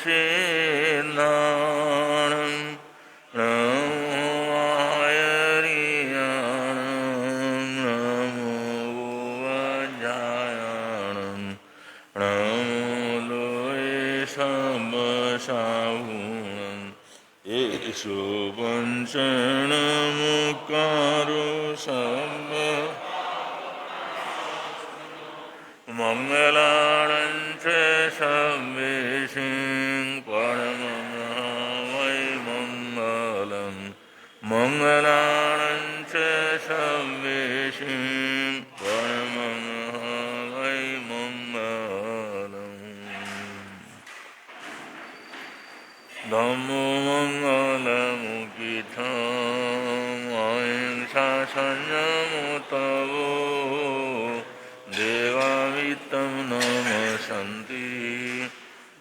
सिद्धाणं नमो आयर्याणं नमो वज्रायणं नमो लोये सर्वसाहुणं येषु पंचनमुकारो सर्व मंगलानं च सर्वेषां परमं वै मंगलं मंगलानं च सर्वेषां परमं वै मंगलम् धम्मो मंगलमुखितं अहिंसा संयमोत्तवो देवावितं नमसन्ति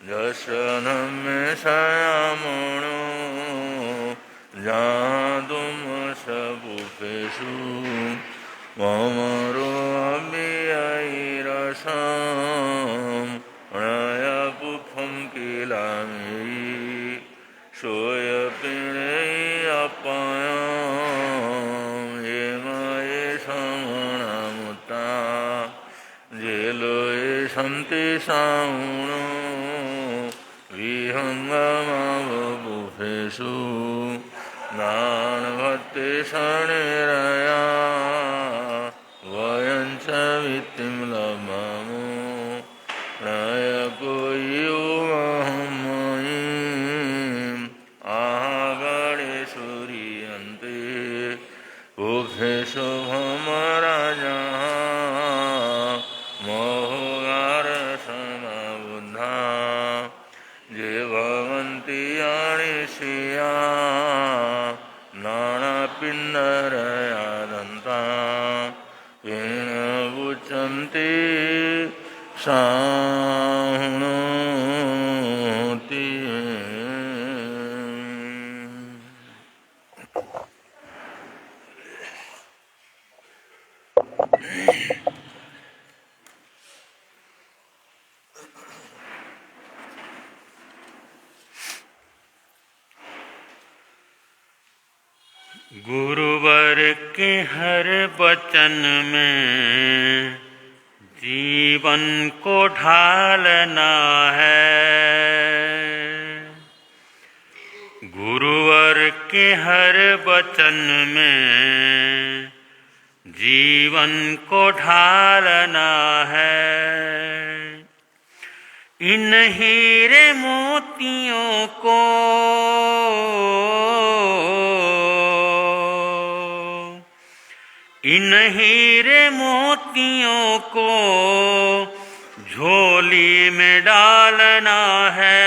यस्य नमे सयामणो जातुमसपुपेषु ममरो अव्ययैरसं प्रणयपुफं किलामि सोऽयपिणे अपायं ये मये समणमुता जेलोये सन्ति साउणो विहङ्गमवपुफेषु नानभत्ते शनिरया वयं च वित्तिं लभामो नयको युवहमयीम् आहगणेशुरीयन्ते उभेषु भमराजः महोगारसमबुद्धा ये भवन्ति अनिशया नानापिण्डरया दन्ता येन उच्यन्ते शृणोति। गुरुवर के हर वचन में जीवन को ढालना है। गुरुवर के हर वचन में जीवन को ढालना है। इन हीरे मोतियों को इन हीरे मोतियों को झोली में डालना है।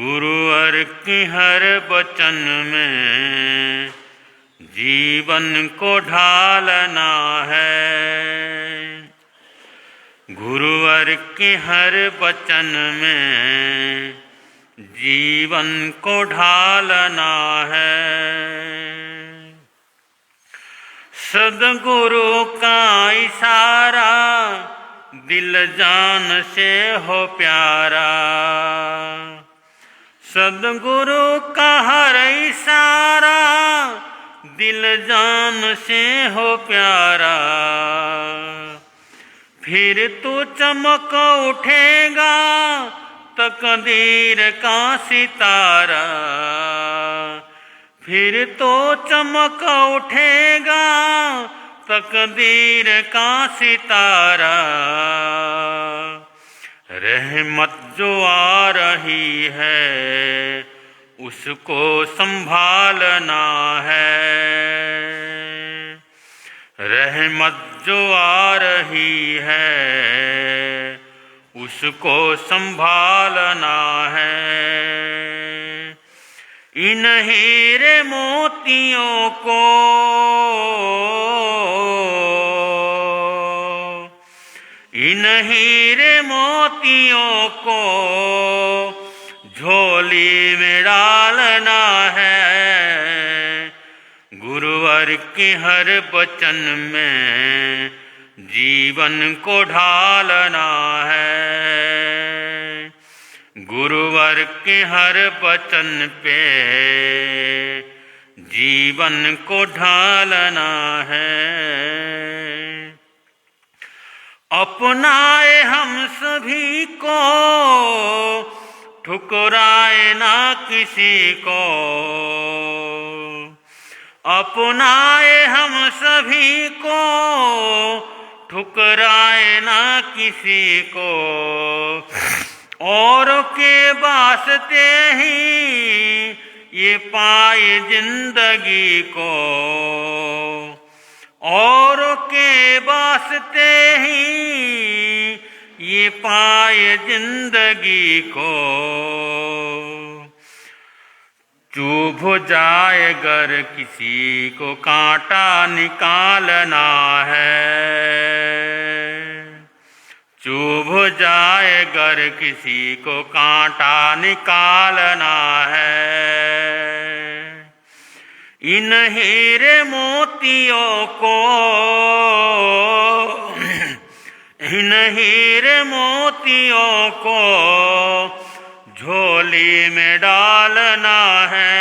गुरुवर के हर वचन में जीवन को ढालना है। गुरुवर के हर वचन में जीवन को ढालना है। सद्गुरु का इशारा दिल जान से हो प्यारा। सद्गुरु का हर इशारा दिल जान से हो प्यारा। फिर तो चमक उठेगा तकदीर का सितारा। फिर तो चमक उठेगा तकदीर का सितारा। रहमत जो आ रही है उसको संभालना है। रहमत जो आ रही है उसको संभालना है। इन हीरे मोतियों को इन हीरे मोतियों को झोली में डालना है। गुरुवर के हर वचन में जीवन को ढालना है। गुरुवर के हर वचन पे जीवन को ढालना है। अपनाए हम सभी को, ठुकराए ना किसी को। अपनाए हम सभी को, ठुकराए ना किसी को। औरों के वास्ते ही ये पाए जिंदगी को। औरों के वास्ते ही ये पाए जिंदगी को। चुभ जाए अगर किसी को कांटा निकालना है। चुभ जाए अगर किसी को कांटा निकालना है। इन हीरे मोतियों को, इन हीरे मोतियों को झोली में डालना है।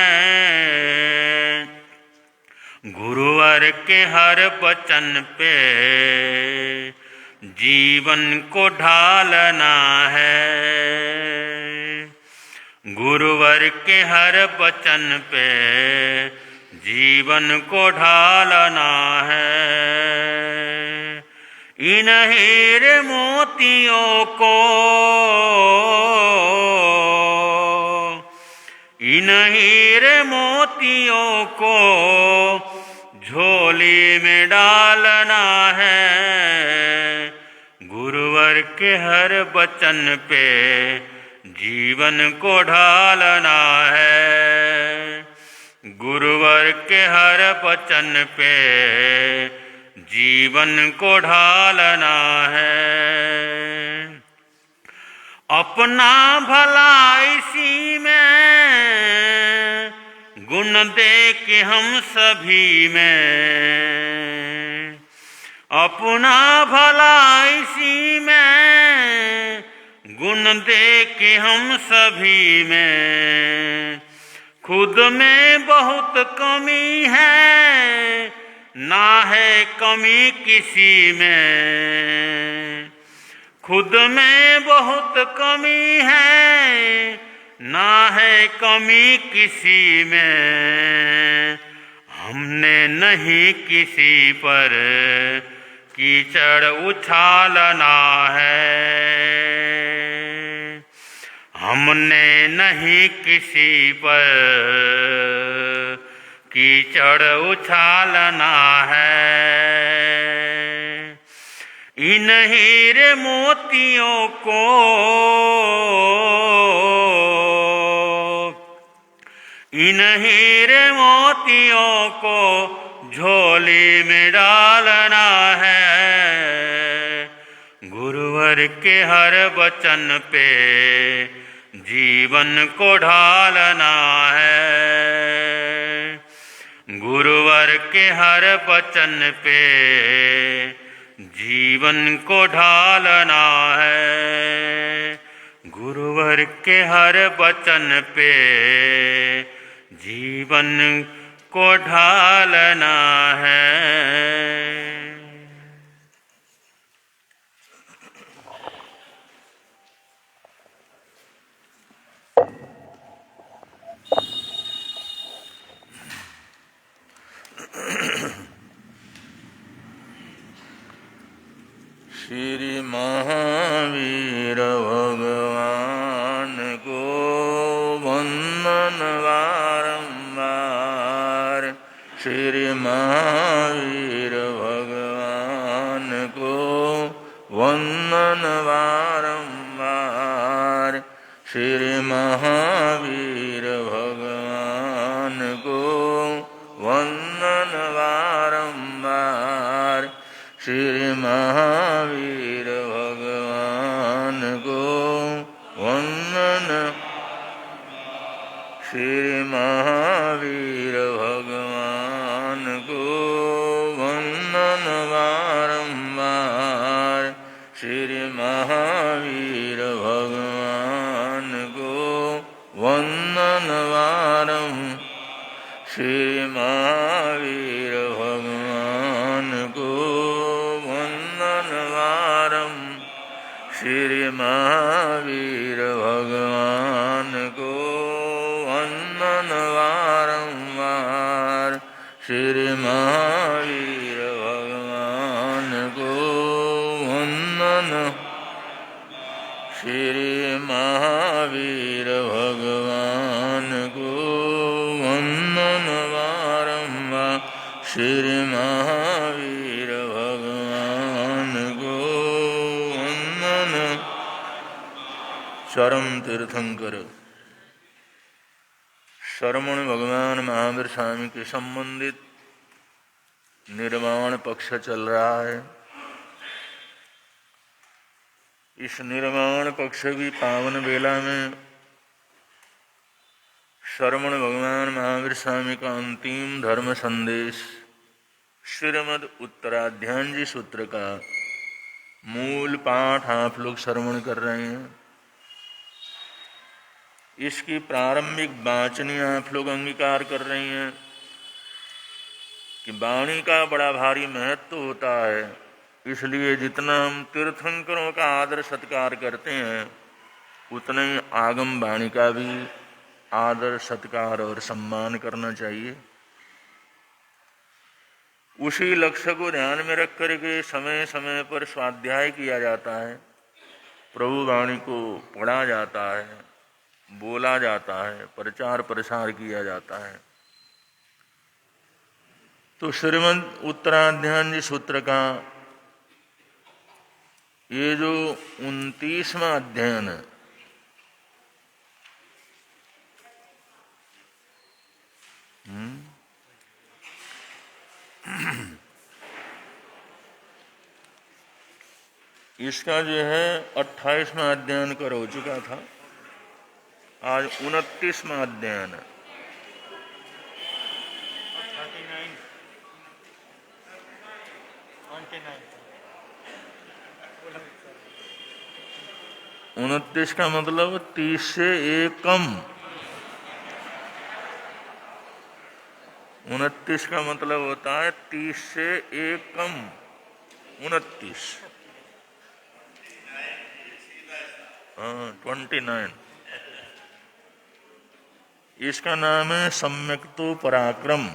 गुरुवर के हर वचन पे जीवन को ढालना है। गुरुवर के हर वचन पे जीवन को ढालना है। इन हीरे मोतियों को, इन हीरे मोतियों को झोली में डालना है। गुरुवर के हर वचन पे जीवन को ढालना है। गुरुवर के हर वचन पे जीवन को ढालना है। अपना भला इसी में गुण दे के हम सभी में। अपना भला इसी में गुण दे के हम सभी में। खुद में बहुत कमी है, ना है कमी किसी में। खुद में बहुत कमी है, ना है कमी किसी में। हमने नहीं किसी पर कीचड़ उछालना है। हमने नहीं किसी पर कीचड़ उछालना है। इन हीरे मोतियों को, इन हीरे मोतियों को झोली में डालना है। गुरुवर के हर वचन पे जीवन को ढालना है। गुरुवर के हर वचन पे जीवन को ढालना है। गुरुवर के हर वचन पे जीवन को ढालना है। श्री महावीर भगवान को वंदन बारंबार। श्री महावीर भगवान को वंदन बारंबार। श्री महावीर भगवान को वंदन बारंबार। श्री महावीर भगवान को वंदन। श्री महावीर भगवान को वंदन बारंबार। श्री महावीर भगवान को श्री महावीर भगवान को वंदन वारम श्री महावीर भगवान को वंदन वारंवार श्री महावीर भगवान को वंदन श्री महावीर भगवान को वंदन वारंवार श्री महावीर भगवान को वंदन। चरम तीर्थंकर श्रवण भगवान महावीर स्वामी के संबंधित निर्वाण पक्ष चल रहा है। इस निर्वाण पक्ष की पावन बेला में श्रवण भगवान महावीर स्वामी का अंतिम धर्म संदेश श्रीमद् उत्तराध्यान जी सूत्र का मूल पाठ आप लोग श्रवण कर रहे हैं। इसकी प्रारंभिक वाचनी आप लोग अंगीकार कर रही हैं कि वाणी का बड़ा भारी महत्व होता है, इसलिए जितना हम तीर्थंकरों का आदर सत्कार करते हैं उतना ही आगम वाणी का भी आदर सत्कार और सम्मान करना चाहिए। उसी लक्ष्य को ध्यान में रख करके समय समय पर स्वाध्याय किया जाता है, प्रभु वाणी को पढ़ा जाता है, बोला जाता है, प्रचार प्रसार किया जाता है। तो श्रीमद् उत्तराध्यान जी सूत्र का ये जो 29वां अध्ययन है, इसका जो है 28वां अध्ययन कर हो चुका था, आज 29वां अध्ययन है। 29 का मतलब 30 से एक कम। 29 का मतलब होता है 30 से एक कम। 29 29। इसका नाम है सम्यक्तो पराक्रम।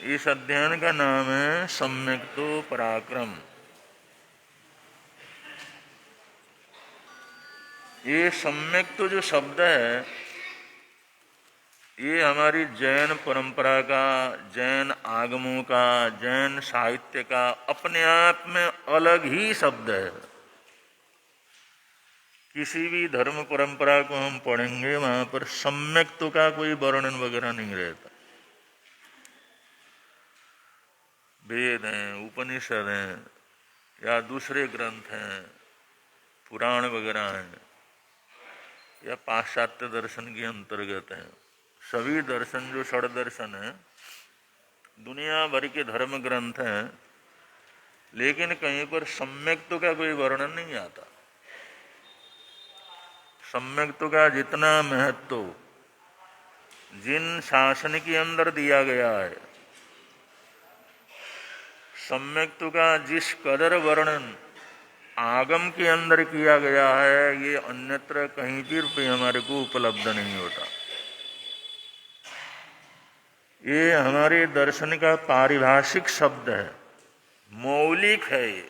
इस अध्ययन का नाम है सम्यक्तो पराक्रम। ये सम्यक्तो जो शब्द है ये हमारी जैन परंपरा का, जैन आगमों का, जैन साहित्य का अपने आप में अलग ही शब्द है। किसी भी धर्म परंपरा को हम पढ़ेंगे वहां पर सम्यक्तो का कोई वर्णन वगैरह नहीं रहता। वेद हैं, उपनिषद हैं या दूसरे ग्रंथ हैं, पुराण वगैरह हैं या पाश्चात्य दर्शन के अंतर्गत हैं, सभी दर्शन जो षड दर्शन है, दुनिया भर के धर्म ग्रंथ हैं, लेकिन कहीं पर सम्यक्तो का कोई वर्णन नहीं आता। सम्यक्तो का जितना महत्व जिन शासन के अंदर दिया गया है, सम्यक्तो का जिस कदर वर्णन आगम के अंदर किया गया है, ये अन्यत्र कहीं भी हमारे को उपलब्ध नहीं होता। ये हमारे दर्शन का पारिभाषिक शब्द है, मौलिक है ये।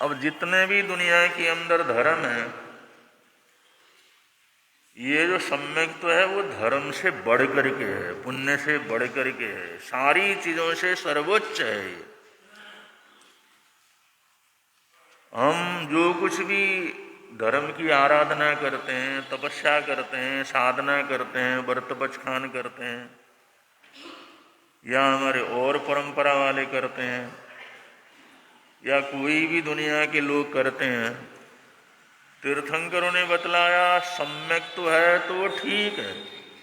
अब जितने भी दुनिया के अंदर धर्म है, ये जो सम्यक्तो है वो धर्म से बढ़ करके है, पुण्य से बढ़ करके है, सारी चीजों से सर्वोच्च है ये। हम जो कुछ भी धर्म की आराधना करते हैं, तपस्या करते हैं, साधना करते हैं, व्रत बचखान करते हैं या हमारे और परंपरा वाले करते हैं या कोई भी दुनिया के लोग करते हैं, तीर्थंकरों ने बतलाया सम्यक्तो है तो ठीक है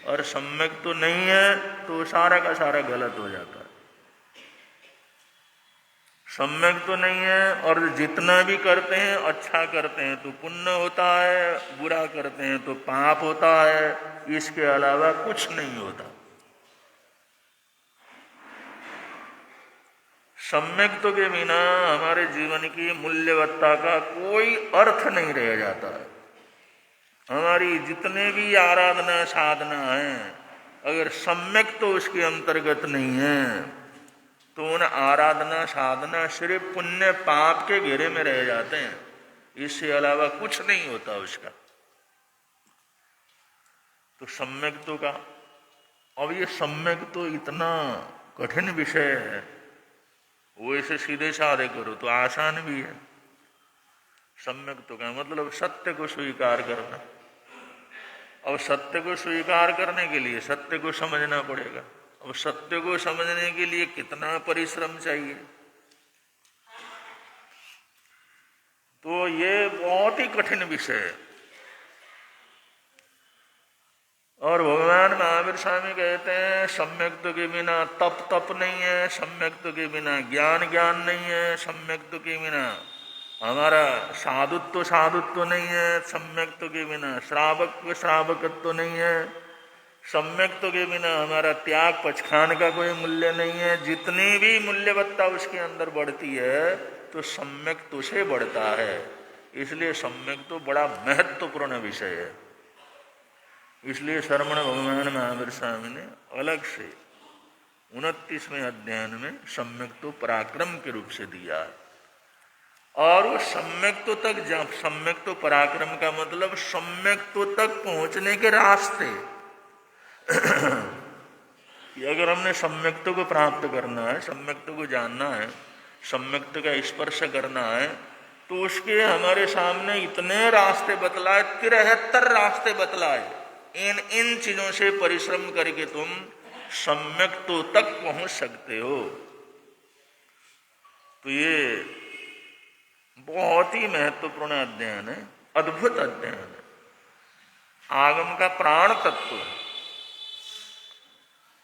और सम्यक्तो नहीं है तो सारा का सारा गलत हो जाता है। सम्यक तो नहीं है। और जितना भी करते हैं अच्छा करते हैं तो पुण्य होता है, बुरा करते हैं तो पाप होता है, इसके अलावा कुछ नहीं होता। सम्यक के बिना हमारे जीवन की मूल्यवत्ता का कोई अर्थ नहीं रह जाता है। हमारी जितने भी आराधना साधना है, अगर सम्यक तो उसके अंतर्गत नहीं है तो उन आराधना साधना सिर्फ पुण्य पाप के घेरे में रह जाते हैं, इससे अलावा कुछ नहीं होता उसका। तो सम्यक तो का, अब ये सम्यक तो इतना कठिन विषय है, वो इसे सीधे साधे करो तो आसान भी है। सम्यक तो का मतलब सत्य को स्वीकार करना। अब सत्य को स्वीकार करने के लिए सत्य को समझना पड़ेगा। अब सत्य को समझने के लिए कितना परिश्रम चाहिए, तो ये बहुत ही कठिन विषय है। और भगवान महावीर स्वामी कहते हैं सम्यक्त्व के बिना तप नहीं है, सम्यक्त्व के बिना ज्ञान नहीं है, सम्यक्त्व के बिना हमारा साधुत्व नहीं है, सम्यक्त्व के बिना श्रावकत्व नहीं है, सम्यक्त्व के बिना हमारा त्याग पचखान का कोई मूल्य नहीं है। जितनी भी मूल्यवत्ता उसके अंदर बढ़ती है तो सम्यक्त्व से बढ़ता है। इसलिए सम्यक्त्व बड़ा महत्वपूर्ण विषय है। इसलिए शरमण भगवान महावीर स्वामी ने अलग से 29वें अध्याय में सम्यक्त्व पराक्रम के रूप से दिया है। और वो सम्यक्त्व तक, सम्यक्त्व पराक्रम का मतलब सम्यक्त्व तक पहुंचने के रास्ते कि अगर हमने सम्यक्त्व को प्राप्त करना है, सम्यक्त्व को जानना है, सम्यक्त्व का स्पर्श करना है, तो उसके हमारे सामने इतने रास्ते बतलाए, 73 रास्ते बतलाए। इन चीजों से परिश्रम करके तुम सम्यक्त्व तक पहुंच सकते हो। तो ये बहुत ही महत्वपूर्ण अध्ययन है, अद्भुत अध्ययन है, आगम का प्राण तत्व है।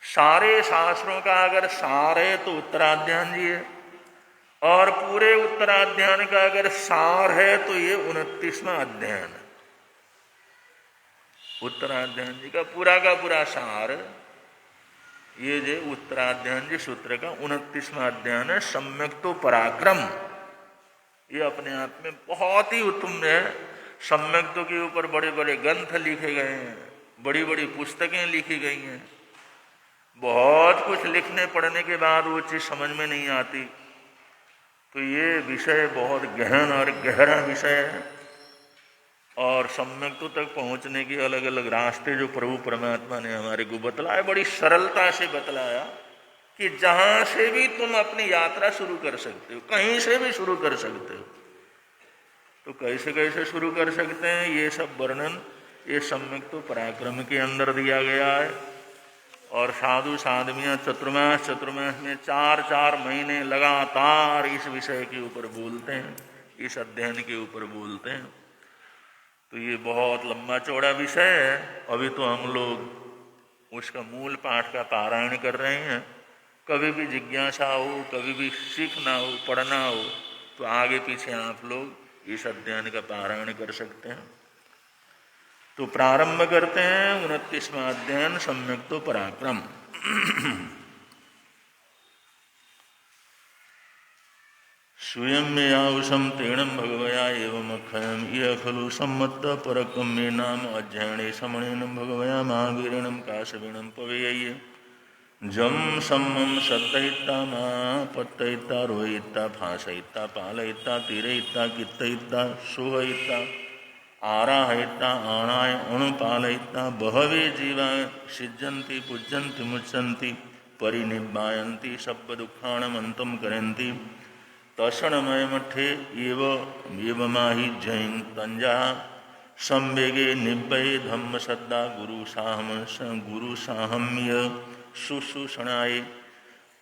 सारे शास्त्रों का अगर सार है तो उत्तराध्यान जी है, और पूरे उत्तराध्यान का अगर सार है तो ये 29वां अध्ययन है। उत्तराध्यान जी का पूरा सार ये जो उत्तराध्यान जी सूत्र का 29वां अध्ययन है, सम्यक्त्व पराक्रम। ये अपने आप में बहुत ही उत्तम है। सम्यक्त्व के ऊपर बड़े बड़े ग्रंथ लिखे गए हैं, बड़ी बड़ी पुस्तकें लिखी गई हैं। बहुत कुछ लिखने पढ़ने के बाद वो चीज समझ में नहीं आती। तो ये विषय बहुत गहन और गहरा विषय है। और सम्यक्त्व तक पहुंचने के अलग अलग रास्ते जो प्रभु परमात्मा ने हमारे को बतलाया, बड़ी सरलता से बतलाया कि जहां से भी तुम अपनी यात्रा शुरू कर सकते हो, कहीं से भी शुरू कर सकते हो। तो कैसे कैसे शुरू कर सकते हैं, ये सब वर्णन ये सम्यक्त्व पराक्रम के अंदर दिया गया है। और साधु साधवियाँ चतुर्मास में 4-4 महीने लगातार इस विषय के ऊपर बोलते हैं, इस अध्ययन के ऊपर बोलते हैं। तो ये बहुत लंबा चौड़ा विषय है। अभी तो हम लोग उसका मूल पाठ का पारायण कर रहे हैं। कभी भी जिज्ञासा हो, कभी भी सीखना हो, पढ़ना हो, तो आगे पीछे आप लोग इस अध्ययन का पारायण कर सकते हैं। तो प्रारंभ करते हैं 29वां अध्ययन सम्यक्त्व पराक्रम। स्वयं में यावसम तेणम भगवया एवं अक्षयम ये खलु सम्मत परकम में नाम अध्ययने समणेन भगवया महावीरेणम काशवीणम पवेय जम सम्मम सत्तहिता पत्तहिता रोहिता फांसहिता पालहिता तीरहिता कित्तहिता सोहहिता आराहिता आणाय अणुपालहिता बहवे जीवा सिज्जन्ति पूज्यन्ति मुच्यन्ति परिनिब्बायन्ति सब दुःखाणमन्तं करन्ति तषणमय मठे एवमाहि जैं तंजा संवेगे निब्बये धम्म सद्दा गुरु साहम्य शुश्रूषणाय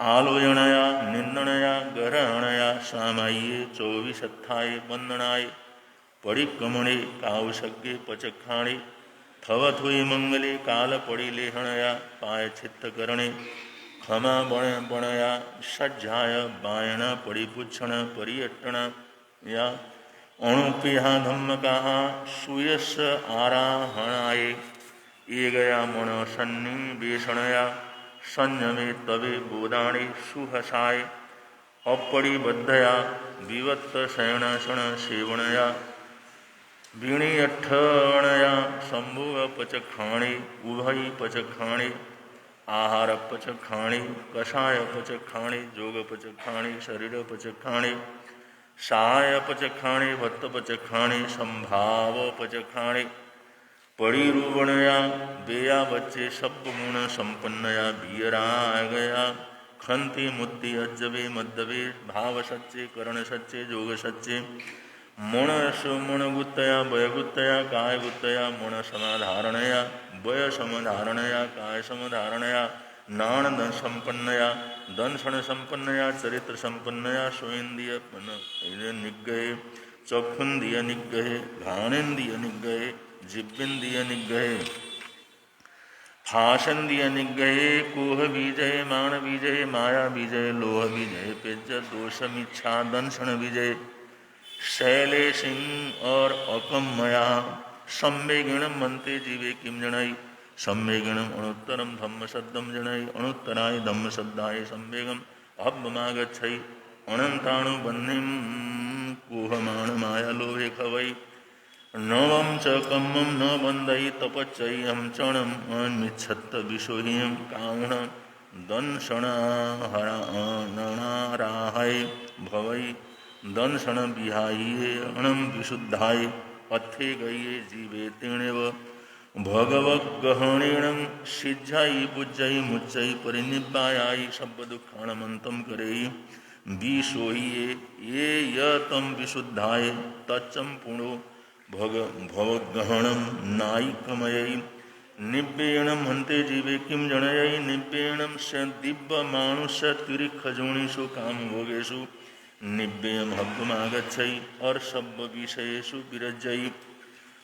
आलोयणया निंदणया ग्रहणया सामाये चौविशत्थाय वंदनाय परिक्रमणे कावसज्ञे पचक्षाणे थवथुई मंगले काल परिलेहणया पाय चित्तकरणे खमा बण बणया सज्जाय बायण परिपुक्षण परियट्टण या अणुपिहा धम्मका सुयस आराहणाय ये गया मण सन्निवेशणया संयमे तवे बोधाणे सुहसाय अपरिबद्धया विवत्त शयनासन सेवणया वीणीयठणया संभोगपचखाणे उभयपचखाणे आहारपचखाणे कषायपचखाणे जोगपचखाणे शरीरपचखाणे सहायपचखाणे भत्तपचखाणे संभावपचखाणे परिरूपणया बेया बच्चे सब गुण संपन्नया बीयरा गया खंति मुद्दि अज्जवे मद्दवे भाव सच्चे करण सच्चे जोग सच्चे मण गुत्तया वय गुत्तया काय गुत्तया मण समाधारणया वय समाधारणया काय समाधारणया नाण धन संपन्नया दंशन संपन्नया चरित्र संपन्नया स्वइंद्रिय निग्रहे चक्षुंद्रिय निग्रहे घ्राणेन्द्रिय निग्रहे जिब्बेन्द्रिय निग्रहे फाशंद्रिय निग्रहे कोह विजय मान विजय माया विजय लोह विजय पेज दोषमिच्छा दंशन विजय शैले सिंह और अकमया सम्यगिणम मनते जीवे किम जनाई सम्यगिणम अणुत्तरम धम्म सद्दम जनाई अणुत्तराय धम्म सद्दाय सम्यगम अब्बमागच्छै अनंताणु बन्निम कोहमाण माया लोहे खवै नवम च कम्मम न बंदई तपच्चयम चणम अन्मिच्छत्त विशोहिम काउण दंशणाराहाय भवै दंशन विहाये अणम विशुद्धाय अथे गये जीवे तेणेव भगवगहणेन सिज्झाई बुज्जई मुच्चई परिनिब्बायाई सब दुखाणमंतम करेई विशोहिये ये यतम विशुद्धाय तच्चम पुणो भवगहणम नायिकमयै निव्येणम हन्ते जीवे किम जनयै निव्येणम स दिव्य मानुष तिरिखजोनिषु काम भोगेषु निव्ययम हब्बमागच्छै और सब विषयेषु विरज्जै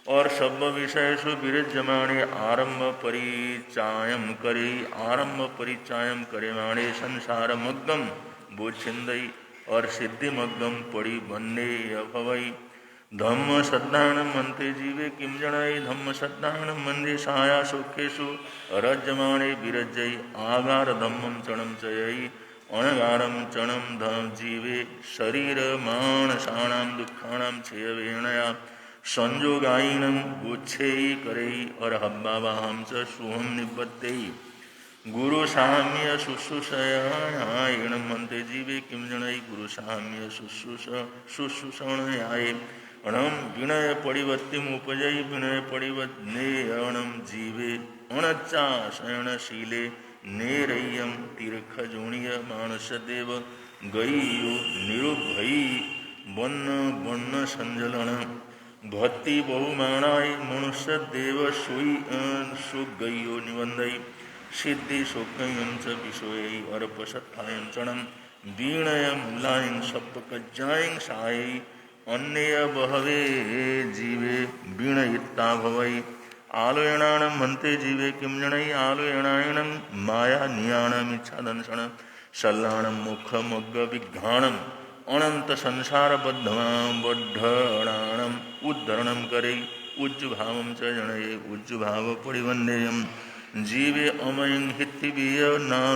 और सब विषयेषु विरज्यमाणे आरंभ परिचायम करे आरंभ परिचायम करे माणे संसार मग्गम बोच्छिंदई और सिद्धिमग्गम पड़ी बन्ने अभवै धम्म सद्धानम मनते जीवे किम जनाय धम्म सद्धानम मंदे साया सुखेषु रज्यमाणे विरज्जै आगार धम्मम चणम चयै अणगारम चणम धम जीवे शरीर मानसाणाम दुखाणाम छेयवेणया संजोगायिनम गुच्छेयी करई और हब्बावाहम च सुहम निबद्धेयी गुरु साम्य शुश्रूषयायणम मनते जीवे किम जनाय गुरु साम्य शुश्रूषणाय अणम विनय परिवत्तिम उपजय विनय परिवत्ने अणम जीवे अणच्चा शयनशीले नेरय्यम तीर्थजोणीय मानसदेव गय्यो निरुभयी वन्न वन्न संजलन भक्ति बहुमाणाय मनुष्य देव सुगयो निवंदई सिद्धि सुखयम च विषोय अर्पसत्थायम चणम वीणय मूलायं सप्पकज्जायं सायै अन्य बहवे जीवे वीणयित्ता भवै आलोयणाणं हन्ते जीवे किं जनै आलोयणायणं माया नियाणम् इच्छादंशन शल्लाणं मुखमग्गविघ्राणम् अनंत संसार बद्धणाणम् उद्धरणं करे उज्जुभावं च जनये उज्जुभाव परिवन्देयम् जीवे अमयं हित्तिबीय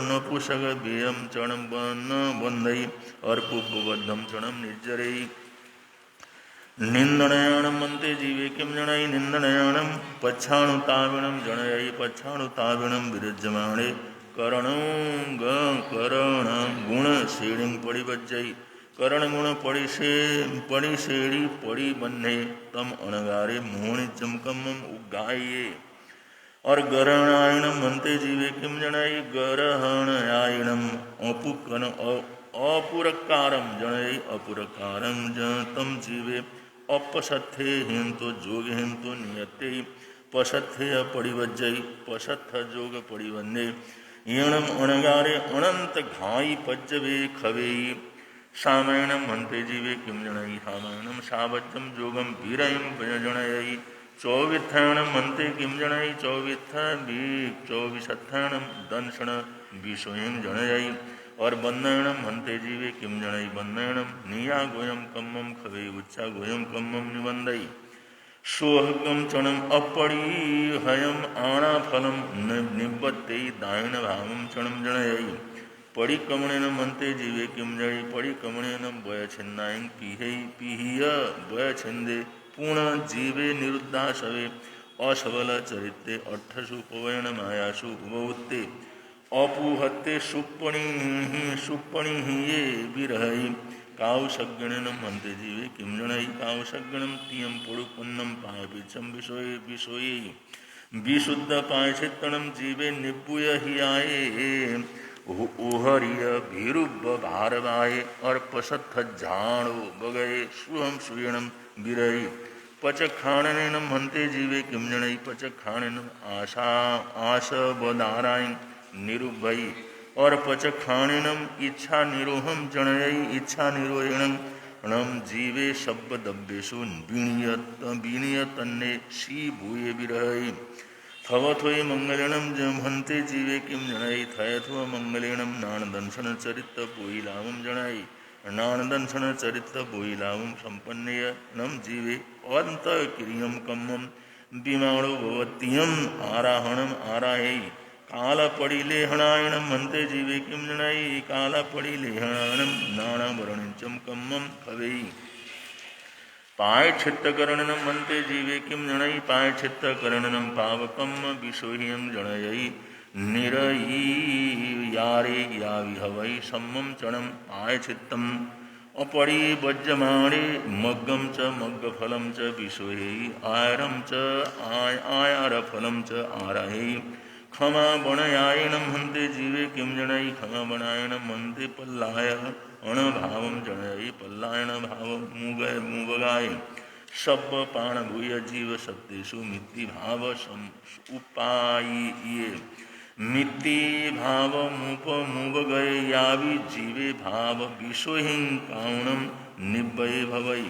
नपुषग बेयं चणं बन्धै और पुब्बद्धं चणं निर्जरे निंदनयाणं मन्ते जीवे किं जनै निंदनयाणं पच्छाणुताविणं जनयै पच्छाणुताविणं विरज्यमाणे करण गुणशेणिं परिवज्जै करणगुण परिशेणी पड़ी बन्हे तम अणगारे मोहनि चमकमम उगाये और गरहणायणम मनते जीवे किम जनाई गरहणायणम अपुरकारम जनाई अपुरकारम तम जीवे अपसत्थे हिंतो जोग हिंतो नियते पसत्थे परिवज्जय पसत्थ जोग परिवन्ने यणम अणगारे अनंत घाई पज्जवे खवे सामायणम मनते जीवे किम जनाई सामायणम सावज्जम जोगम वीरयम जनयई चौवित्थाणम मनते किम जनाई चौवित्था चौविशत्थाणम दंशन विषोयं जनयई। और बंधनम हंते जीवे किम जनई बंधनम निया गोयम कम्मम खवे उच्चा गोयम कम्मम निबंधई। सोहगम चणम अपड़ी हयम आना फलम निबत्ते दायन भावम चणम जनयई। परिकमणेन मंते जीवे किम जय परिकमणेन वय छिन्नायं पीहिय वय छिंदे पूर्ण जीवे निरुद्धा सवे असबल चरित्रे अर्थसु पवयन मायासु उपवुत्ते अपूहत्ते सुप्पणि ये विरहई। कावसज्ञणेन मंते जीवे किम जनई कावसज्ञणम तियम पुरुपन्नम पायपिचम विषोये विशुद्ध पायचित्तनम जीवे निपुय ही आये। ओहरिय भीरुब भारवाये और पसत्थ झाणो बगये सुहम सुयणम विरई। पचखाणनेनम हंते जीवे किम जनई पचखाणेनम आश बदाराय निरुभई। और पचखाणेनम इच्छा निरोहम जनयई इच्छा निरोहिणम णम जीवे शब्दव्येषु विणीयतन्ने शी भूये विरहई। थवथोय मंगलेणम हंते जीवे किम जनई थयथो मंगलेणम नाणदंशन चरित्र बोईलावम जनई। नाणदंशन चरित्र बोईलावम संपन्नेय नम जीवे अंत क्रियम कम्मम विमाणो भवत्यम आराहणम आराहै। काल पड़िलेहणायणम हंते जीवे किम जनई काल पड़िलेहणायणम नाणावरणिंचम कम्मम खवेई। पायच्छित्तकरणनम हंते जीवे किम जनई पायच्छित्तकरणनम पावकम विषोह्यं जनयई। निरयी यारे याविहवै सम्मम चणम पायच्छित्तम अपरि वज्रमाणे मग्गम च मग्गफलम च विषोह्यई आयरम च आयारफलम च आराहै। क्षमा वणयायणम हंते जीवे किम जनई क्षमा वणायणम हंते पल्लाय अणभावम जनयई पल्लायण भाव मुगगाय। सब पाण भूय जीव सत्तेषु मित्ति भाव उपायिये। मित्ति भाव मुप मुगगये यावि जीवे भाव विषोहिं काउणम निब्बये भवई।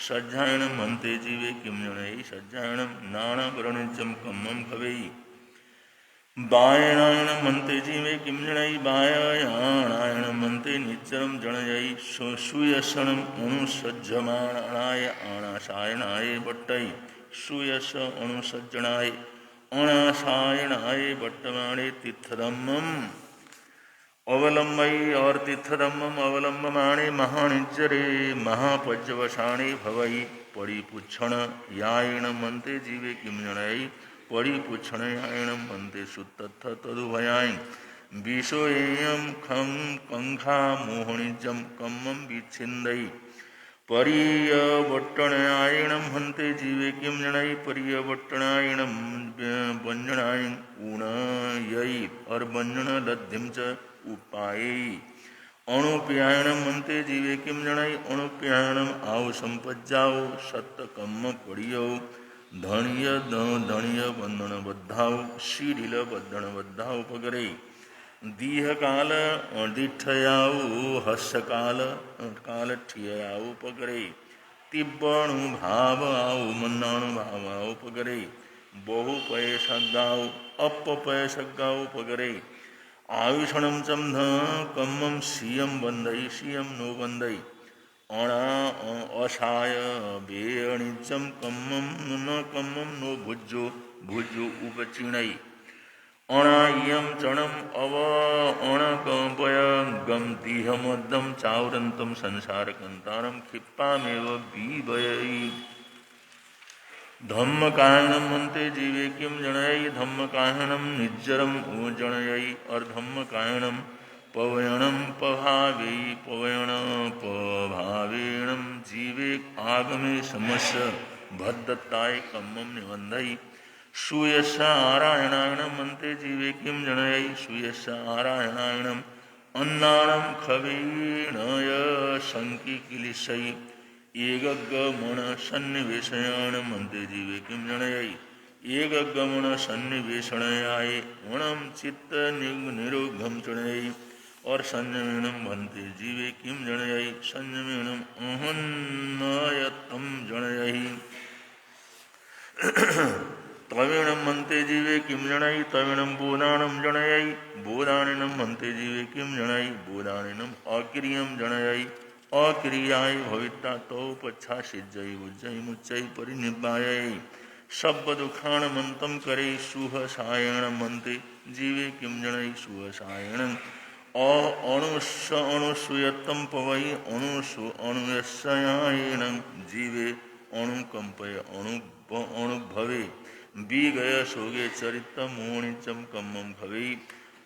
सज्जायणम हंते जीवे किम जनई सज्जायणम नाणावरणिजम कम्मम खवेई। बायणायणम हंते जीवे किम जनई बायणायणम हंते निच्चरम जनयई। सुयसनम अनुसज्जमाणाय आणासायणाय बट्टई। सुयस अनुसज्जनाय अणासायणाय बट्टमाणे तीर्थधम्मम अवलंबई। और तीर्थधम्मम अवलंबमाणे महानिज्जरे महापज्जवसाणे भवई। परिपुच्छण यायणम हंते जीवे किम जनई परिपुच्छण यायणम हंते सुतत्थ तदुभयाय। विषोयेयम खं कंखा मोहनिजम कम्मम विच्छिन्दई। परियवट्टणायणम हंते जीवे किम जनई परियवट्टणायणम वंजनाय ऊणयई। और वंजन लब्धिम च उपायेयी। अणुप्यायणम हंते जीवे किम जनई अणुप्यायणम आव संपज्जाओ सत्त कम्म पड़ियो। धनिय धनिय बंधन बद्धाओ शीरिल बंधन बद्धाओ पगरे। दीह काल दिठयाओ हस्य काल काल ठियाओ पगरे। तिब्बणु भाव आओ मन्नाणु भाव आओ पगरे। बहु पय सगाओ अपपय सगाओ पगरे। आयुषणम चमध कम्मम सीयम बंधई सीयम नो बंधई। अणा असाय बेअणिजम कम्मम न कम्मम नो भुज्जो भुज्जो उपचिणई। अणायम चणम अव अणकंपय गम दीहमद्दम चावरंतम संसार कंतारम क्षिप्पामेव बीभयई। धम्मकायणम हंते जीवे किम जनयई धम्मकायणम निज्जरम जनयई। और धम्मकायणम पवयणम पभावेयी पवयण पभावेणम जीवे आगमे समस्य भद्दत्ताय कम्मम निबंधई। सूयस्स आरायणायणम हंते जीवे किम जनयई सूयस्स आरायणायणम अन्नाणम खवेणय संकिकिलिशई। एकगमन सन्निवेशयाणम हंते जीवे किम जनयई एकगमन सन्निवेशणयाय वणम चित्त निरोघम चणयई। और संयमेणम हंते जीवे किम जनयई संयमेणम अहन्नयतम जनयई। तवेणं मन्ते जीवे किं जनै तवेणं बोधानं जनयै बोधानेनं मन्ते जीवे किं जनै बोधानेनं अक्रियं जनयै अक्रियाय भविता तो पच्छा सिज्जै उज्जै मुच्चै परिनिब्बायै सब दुखान मंतम करे सुह सायण मंते जीवे किम जनै सुह सायण अणुसूयतम पवै अणुयस्यायण जीवे अणुकंपय अणुभवे बीगय सोगे चरित मोणिचम कम्मम भवे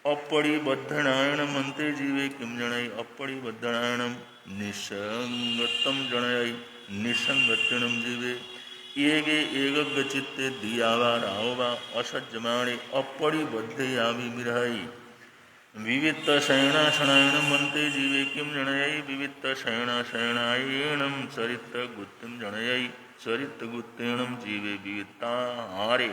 अपरिबद्धनायण मंते जीवे किम जनै अपरिबद्धनायणम निसंगतम जनयै निसंगत्यणम जीवे एगे एकग चित्ते दियावा राहोवा असज्जमाणे अपरिबद्धे यावी मिरहई विवित्त शयनाशनायण मंते जीवे किम जनयै विवित्त शयनाशयनायणम चरित गुत्तिम जनयै चरित गुत्तेणम जीवे विवित्ताहारे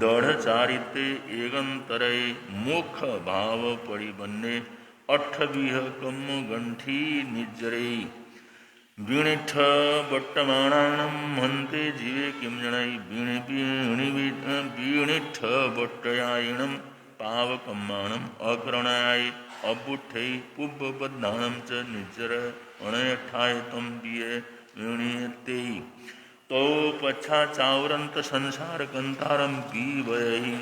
दढ़ चारिते एगंतरय मुख भाव परिबन्ने अठविह कम्म गंठी निजरे वीणिठ बट्टमाणानं हन्ते जीवे किं जनै वीणिठ बट्टयायिणं पावकम्माणम् अकरणाय अबुठै पुब्बबद्धानं च निज्जर अणयठाय तं बिये वीणीयते तो पच्छा चावरन्त संसार कंतारं पीवयै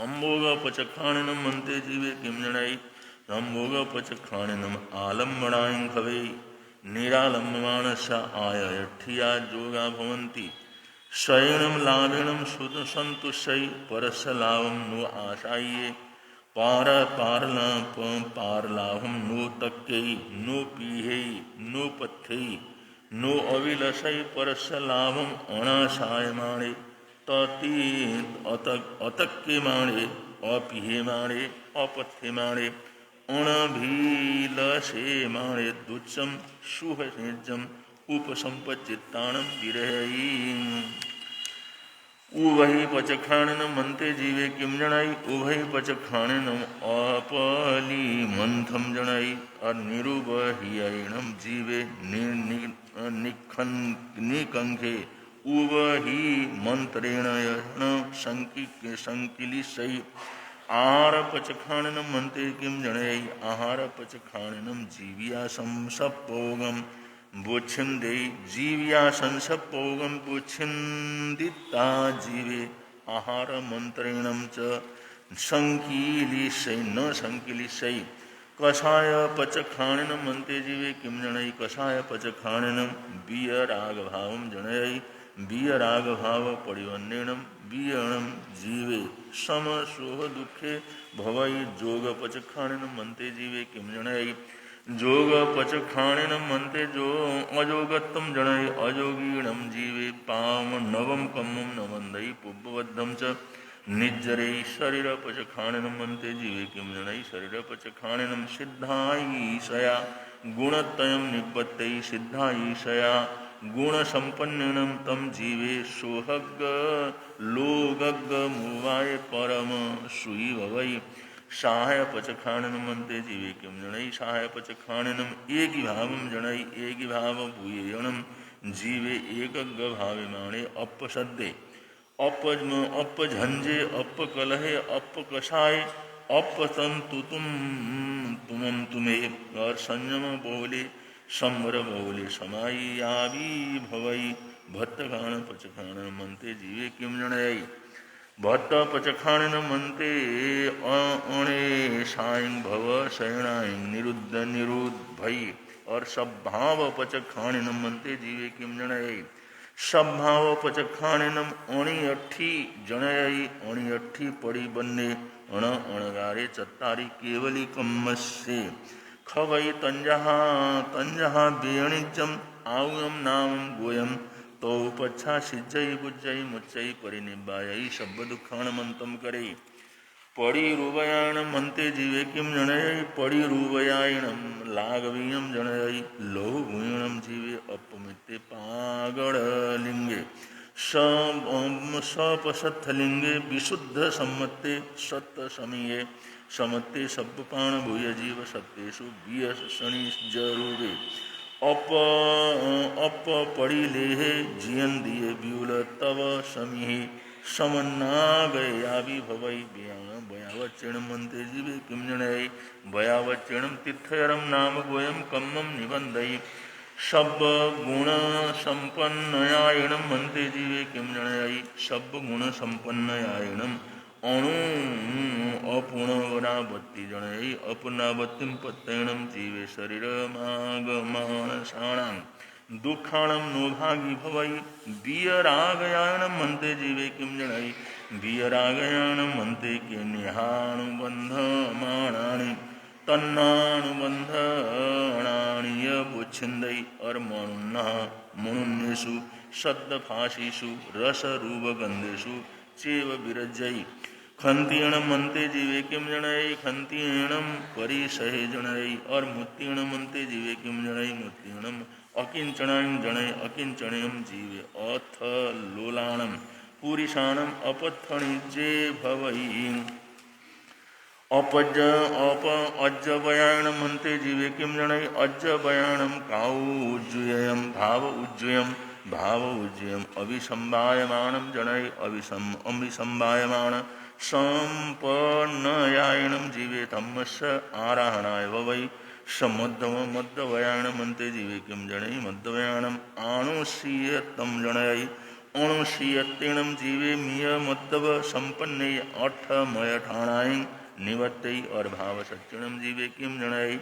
अम्भोग पचखाणिनं मन्ते जीवे किं जनै अम्भोग पचखाणिनं आलम्बणायं खवे निरालम्बमानस्य आयठिया जोगा भवन्ति शयनं लाभिनं सन्तुष्यै परस्य लाभं नो आशाये पारलाभं नो तक्यै नो पीहै नो पथ्यै नो अविलसै परस्य लाभं अनाशायमाणे तति अतक्यमाणे अपीहेमाणे अपथ्यमाणे अणभीलसेमाणे दुच्चम सुहसेजम उपसंपच्चित्ताणं विरहै उभय पचखाणिनं मन्ते जीवे किं जनै उभय पचखाणिनं अपलीमन्थं जनै अनिरुबह्ययिणं जीवे निकंखे उवहि मंत्रेण संकिलिशै आहार पचखाणिनं मन्ते किं जनै आहार पचखाणिनं जीविया संसप्पोगं बोच्छिन्दे जीविया संसप्पोगं बोच्छिन्दिता जीवे आहार मंत्रेणं च संकिलिशै न संकिलिशै कषाय पचखाणिनं मन्ते जीवे किं जनै कषाय पचखाणिनं बियरागभावं जनयै बियरागभाव परिवन्नेणं बियणं जीवे समसोह दुखे भवै जोग पचखाणिनं मन्ते जीवे किं जनै जोग पचखाणिनं मन्ते जो अजोगत्वं जनै अजोगीणं जीवे पाम नवं कम्मं न वन्दै पुब्बबद्धं च निज्जरे शरीर पचखाणिनं मन्ते जीवे किं जनै शरीर पचखाणिनं सिद्धाईशया गुणत्रयं निपत्यै सिद्धाईशया गुणसम्पन्नं तं जीवे सोहग लोगग मुवाय परम सुई भवै सहाय पचखाणिनं मन्ते जीवे किं जनै सहाय पचखाणिनं एकी भावं जनै एकी भाव भूयेयणं जीवे एकग भाविमाणे अपसद्दे अपझंझे अपकलहे अपकषाय अपतंतुतुम तुमम तुमे और संयम बोले संवर बोले समाई आवी भवई भत्तखाण पचखाणिनं मन्ते जीवे किं जनै भट्ट पचखाणिनं मन्ते अणे सायं भव शयनायं निरुद्ध भई और सद्भाव पचखाणिनं मन्ते जीवे किं जनै सद्भाव पचखाणिनं अणि अट्ठी जनयै अणि अट्ठी पड़ी बन्ने अणगारे चत्तारी केवली कम्मस्से खवै तंजहा बेणिजम आउयम नामं गोयम तो पच्छा सिज्जै बुज्जै मुच्चै परिनिब्बायै सब दुखाणमन्तं करे परिरूपयाणं मन्ते जीवे किं जनयै परिरूपयायणं लाघवीयं जनयै लोहभूयणं जीवे अपमित्ते पागडलिंगे सपसत्थलिंगे विशुद्ध सम्मत्ते सत्य समीये समत्ते सब्बाण भूय जीव सत्येषु बियसणि जरूरे अप पड़ी लेहे जियन दिए ब्यूल तव समीहे समन्नागयावि भवै भयावच्चेणं मन्ते जीवे किं जनयि भयावच्चेणं तीर्थयरं नाम गोयं कम्मं निबन्धयि सब्बगुणसम्पन्नयायणं मन्ते जीवे किं जनयि सब्बगुणसम्पन्नयायणं अणु अपूर्णावत्ति जनयि अपूर्णावत्तिं प्रत्ययणं जीवे शरीरमागमानसाणां दुःखाणं नोभागी भवै वियरागयाणं मन्ते जीवे किं जनयि वियरागयाणं मन्ते किन्यहानुबन्धमाणानि तन्नानुबन्धनानि यबुच्छिन्दै और मणुन्येषु सद्दफासीषु रसरूपगन्धेषु चेव विरज्यै खन्तीर्णं मन्ते जीवे किं जनयि खन्तीर्णं परिसहे जनयि और मुत्तीर्णं मन्ते जीवे किं जनयि मुत्तीर्णं अकिंचनं जनयि अकिंचनयं जीवे अथ लोलाणं पुरीषाणं अपत्थणिजे भवै अज्जवयाणं मन्ते जीवे किं जनयि अज्जवयाणं काऊज्जुयं भाव उज्जयम् अभिसंवायमाणं जनयि अभिसंवायमाण सम्पन्नयायणं जीवे धम्मस्य आराहणाय भवै मध्यवयाणं मन्ते जीवे किं जनयि मध्यवयाणम् आनुशीयतं जनयि अणुशीयत्तेणं जीवे मियमद्दव सम्पन्ने अठमयठाणाय निवत्तै और भाव सच्चणं जीवे किं जनयि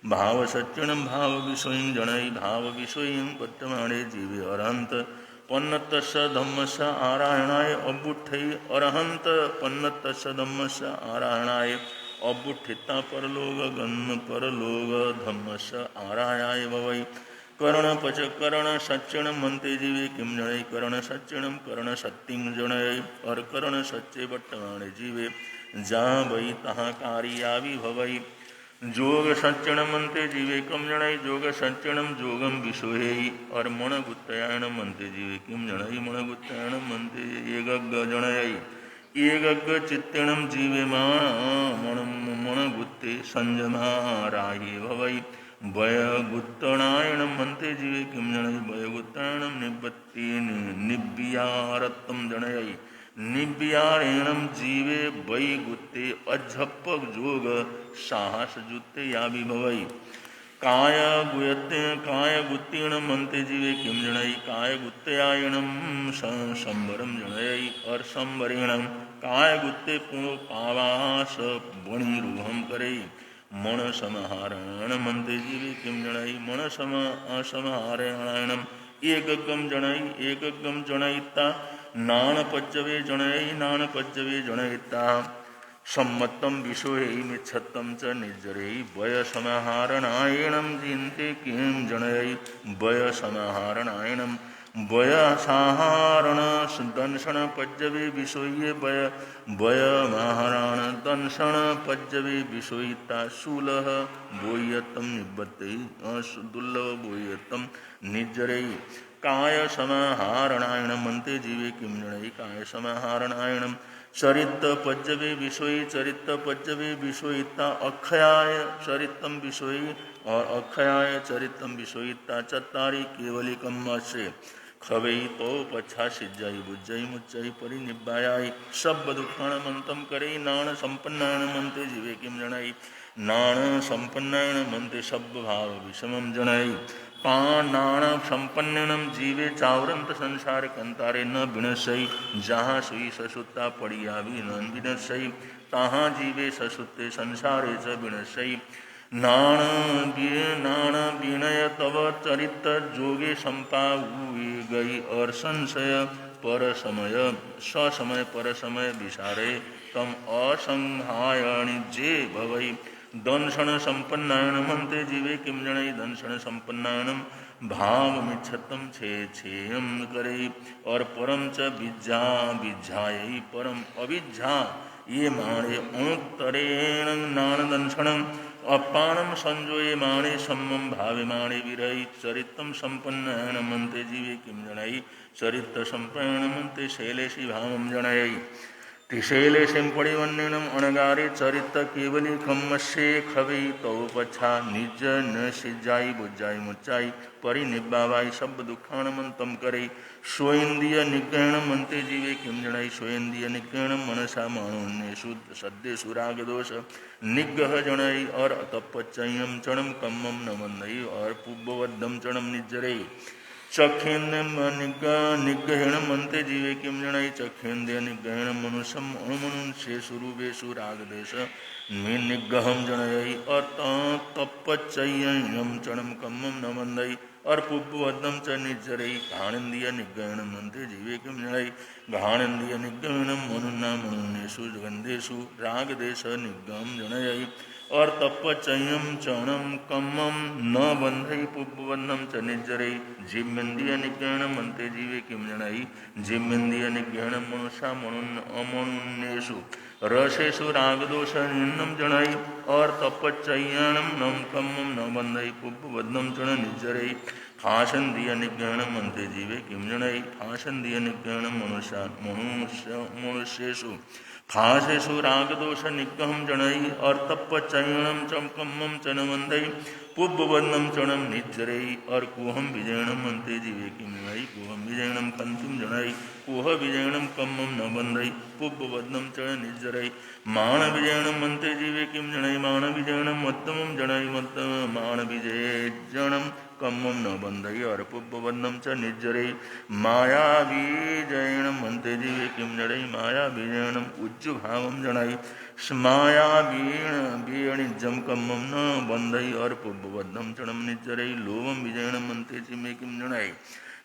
भाव सच्चणं भाव विषयं जनयि भाव विषयं वर्तमाने जीवे अरहंत पन्नतस्य धम्मस्य आरायणाय अबुद्धै अरहंत पन्नतस्य धम्मस्य आरायणाय अबुद्धिता परलोक धम्मस्य आरायाय भवै कर्ण सच्चणं मन्ते जीवे किं जनयि कर्ण सच्चणं कर्ण सत्यं जनयि और कर्ण सच्चे वर्तमाने जीवे जहाँ वही तहाँ कार्यावि भवै जोग सच्चणं मन्ते जीवे किं जनयि जोग सच्चणं जोगं विषोहेयि और मणगुत्तयायणं मन्ते जीवे किं जनयि मणगुत्तयायणं मन्ते एकग्ग जनयि एकग्ग चित्तेणं जीवे मणगुत्ते संयमाराहि भवै वयगुत्तणायणं मन्ते जीवे किं जनयि वयगुत्तणायणं निवृत्ति निव्यारत्वं जनयि निव्यारेणं जीवे वैगुत्ते अझप्प जोग साहस जुत्ते यावि भवै कायगुत्तेण मन्ते जीवे किं जनयि कायगुत्तयायणं संवरं जनयि और संवरेणं कायगुत्ते पुनपावास वणिरूहं करई मन समाहरण मन्ते जीवे किं जनयि मन समाहरणायणम् एकगं जनयिता नानपज्जवे जनयि नानपज्जवे जनयिता सम्मत्तं विषोहि मिच्छत्तं च निर्जरै वयसमाहरणायणं जिन्ते किं जनयि वयसमाहरणायणं वयसाहारण दंशन पज्जवे विषोये वयमाहरण दंशन पज्जवे विषोयिता शूलः बोह्यत्तं निबद्धै दुर्लभ बोह्यत्तं निर्जरै काय समाहरणायणं मन्ते जीवे किं जनयि काय समाहरणायणं चरित पज्जवे विषोयी चरित पज्जवे विषोयिता अक्षयाय चरितम विषोयी और अक्षयाय चरितम विषोयिता चत्तारि केवलिकम से खवै तो पच्छा सिज्जै बुज्जै मुच्चै परिनिब्बायाय सब दुःखाणमन्तं करे नाण संपन्नायण मन्ते जीवे किं जनयि नाण संपन्नायण मन्ते सब भाव विषमं जनयि नाण संपन्नम जीवे चावरंत संसार कंतारे न विनशई जहाँ सुई ससुत्ता पड़िया भी न विनशई तहाँ जीवे ससुत्ते संसारे च विनशई नाण विनय तव चरित जोगे संपाई गई और संशय पर समय ससमय पर समय विसारे तम असंहायणि जे भवई दंशन संपन्नायण मन्ते जीवे किं जनयि दंशन संपन्नायणं भावमिच्छतं छेयं करे और परम च विज्झायै परम अविज्झा ये माणे अणुत्तरेण नाण दंशनम अपानम संजोये माणे सम्मं भावे माणे विरहि चरितं संपन्नायण मन्ते जीवे किं जनयि चरित संपन्नायण मन्ते शैलेशि भावं जनयि तिशैले सिंपड़िवन्निनम अणगारे चरित केवली खम्मस्ये खवे तौ पच्छा निज न सिजाई बुझाई मुच्चाई परिनिब्बावाई सब दुखाणमंतम करे स्वयंदीय निग्रहण मंते जीवे किम जनाई स्वयंदीय निग्रहण मनसा माणोन्येषु सद्येषु राग दोष निग्रह जनाई और तपच्चयम चणम कम्मम न मंदई और पुब्बवद्धम चणम निज्जरे चखेन्द्र निग्रहण मंते जीवे किम जनाई चखेन्द्र निग्रहण मनुष्यम अमनुष्येषु रूपेषु रागदेश निग्रहम जनयी और तपच्चयम चणम कम्मम न मंदई और पुब्बवद्धम च निज्जरई घाणेन्द्रिय निग्रहण मंते जीवे किम जनाई घाणेन्द्रिय निग्रहण मनुना मनुन्येषु गंधेषु रागदेश निग्रहम जनयी और तपच्चयम चणम कम्मम न बंधई पुब्बवद्धम च निज्जरई जिम्मेन्द्रिय निग्रहण मंते जीवे किम जनाई जिम्मेन्द्रिय निग्रहण मनुष्या मनुन अमनुन्येषु रसेषु रागदोष निन्नम जनाई और तपच्चयनम नम कम्मम न बंधई पुब्बवद्धम चण निज्जरई फाशंदीय निग्रहण मंते जीवे किम जनाई फाशंदीय निग्रहण मनुष्येषु फाशेषु रागदोष निग्रहम जनई और तपच्चयनम चम कम्मम च न बंधई पुब्बवद्धम चणम निज्जरई और कुहम विजयणम मंते जीवे किम जनाई कुहम विजयणम कंतिम जनाई कुह विजयणम कम्मम न बंधई पुब्बवद्धम चण निज्जरई माण विजयणम मंते जीवे किम जनाई माण विजयणम मत्तमम जनाई मत्तम माण विजयणम कम्मम न बंधई और पुब्बवद्धम च निज्जरई माया विजयणम मंते जीवे किम जनाई माया विजयणम उज्जु भावम जनाई माया बीणिजम कम्मम न बंधई और पुब्बवद्धम चणम निज्जरई लोभम विजयणम मंते जीवे किम जनाई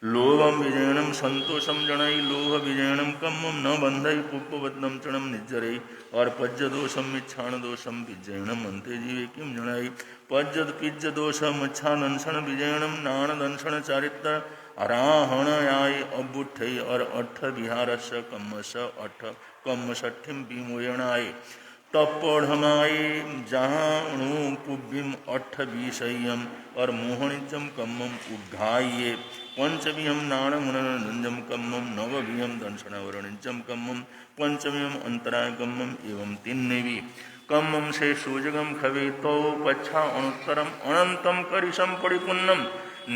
लोभम विजयणम संतोषम जनाई लोभ विजयणम कम्मम न बंधई पुब्बवद्धम चणम निज्जरई और पज्ज दोषम इच्छाण दोषम विजयणम मंते जीवे किम जनाई पज्जद पिज्ज दोषम इच्छा दंशन विजयणम नाण दंशन चारित्र अराहणयाय अबुठई और अठ विहारस कम्मस अठ कम्मसठिम विमोयणाय तपोढ़माय जहाणु पुब्बिम अठ विषयम और मोहनिजम कम्मम उद्घाये पंचमियम नाणमुनंजम कम्मम नववियम दंशनवर्णिजम कम्मम पंचमियम अंतराय कम्मम एवं तिन्नवी कम्मम से सूजगम खवे तो पच्छा अनुत्तरम अनंतम करिशम परिपुन्नम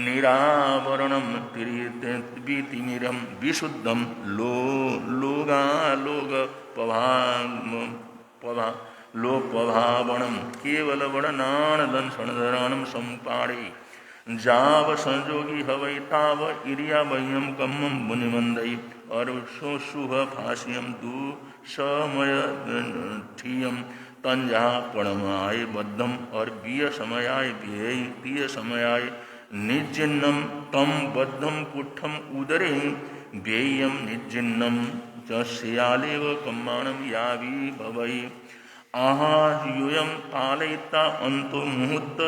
निरावरणम तिमिरम विशुद्धम लोगालोग लोपभावणम केवल वड़नाण दंशनधराणम संपाड़े जाव संजोगी हवै ताव इरिया वह्यम कम्मम मुनिमंदई और सुह फासियम दुसमय ठीयम तंजा पणमाय बद्धम और बीय समयाय व्यय तीय समयाय निजिन्नम तम बद्धम पुठम उदरे व्ययम निजिन्नम चस्यालेव कम्माणम यावी भवै आहायूयम पालयिता अंतो मुहूर्त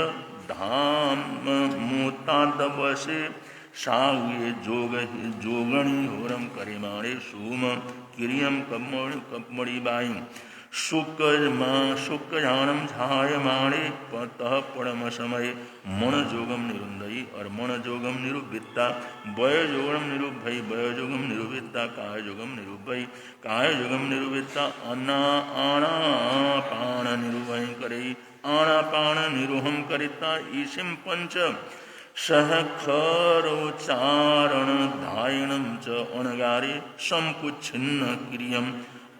धाम मुहूर्तादवसे साहुये जोगणी होरम करिमाणे सूम किरियम कम्मणि बाई शुक्जानम झायमाणे तः पड़म समय मन जोगम निरुंदई और मन जोगम निरुविद्ता वय जोगम निरुभई वय जोगम निरुविद्ता काय जोगम निरुभई काय जोगम निरुविद्ता आनापान निरुभय करई आनापान निरुहम करिता ईशिम पंच सहखरोच्चारण धायणम च अणगारे संकुच्छिन्न क्रियम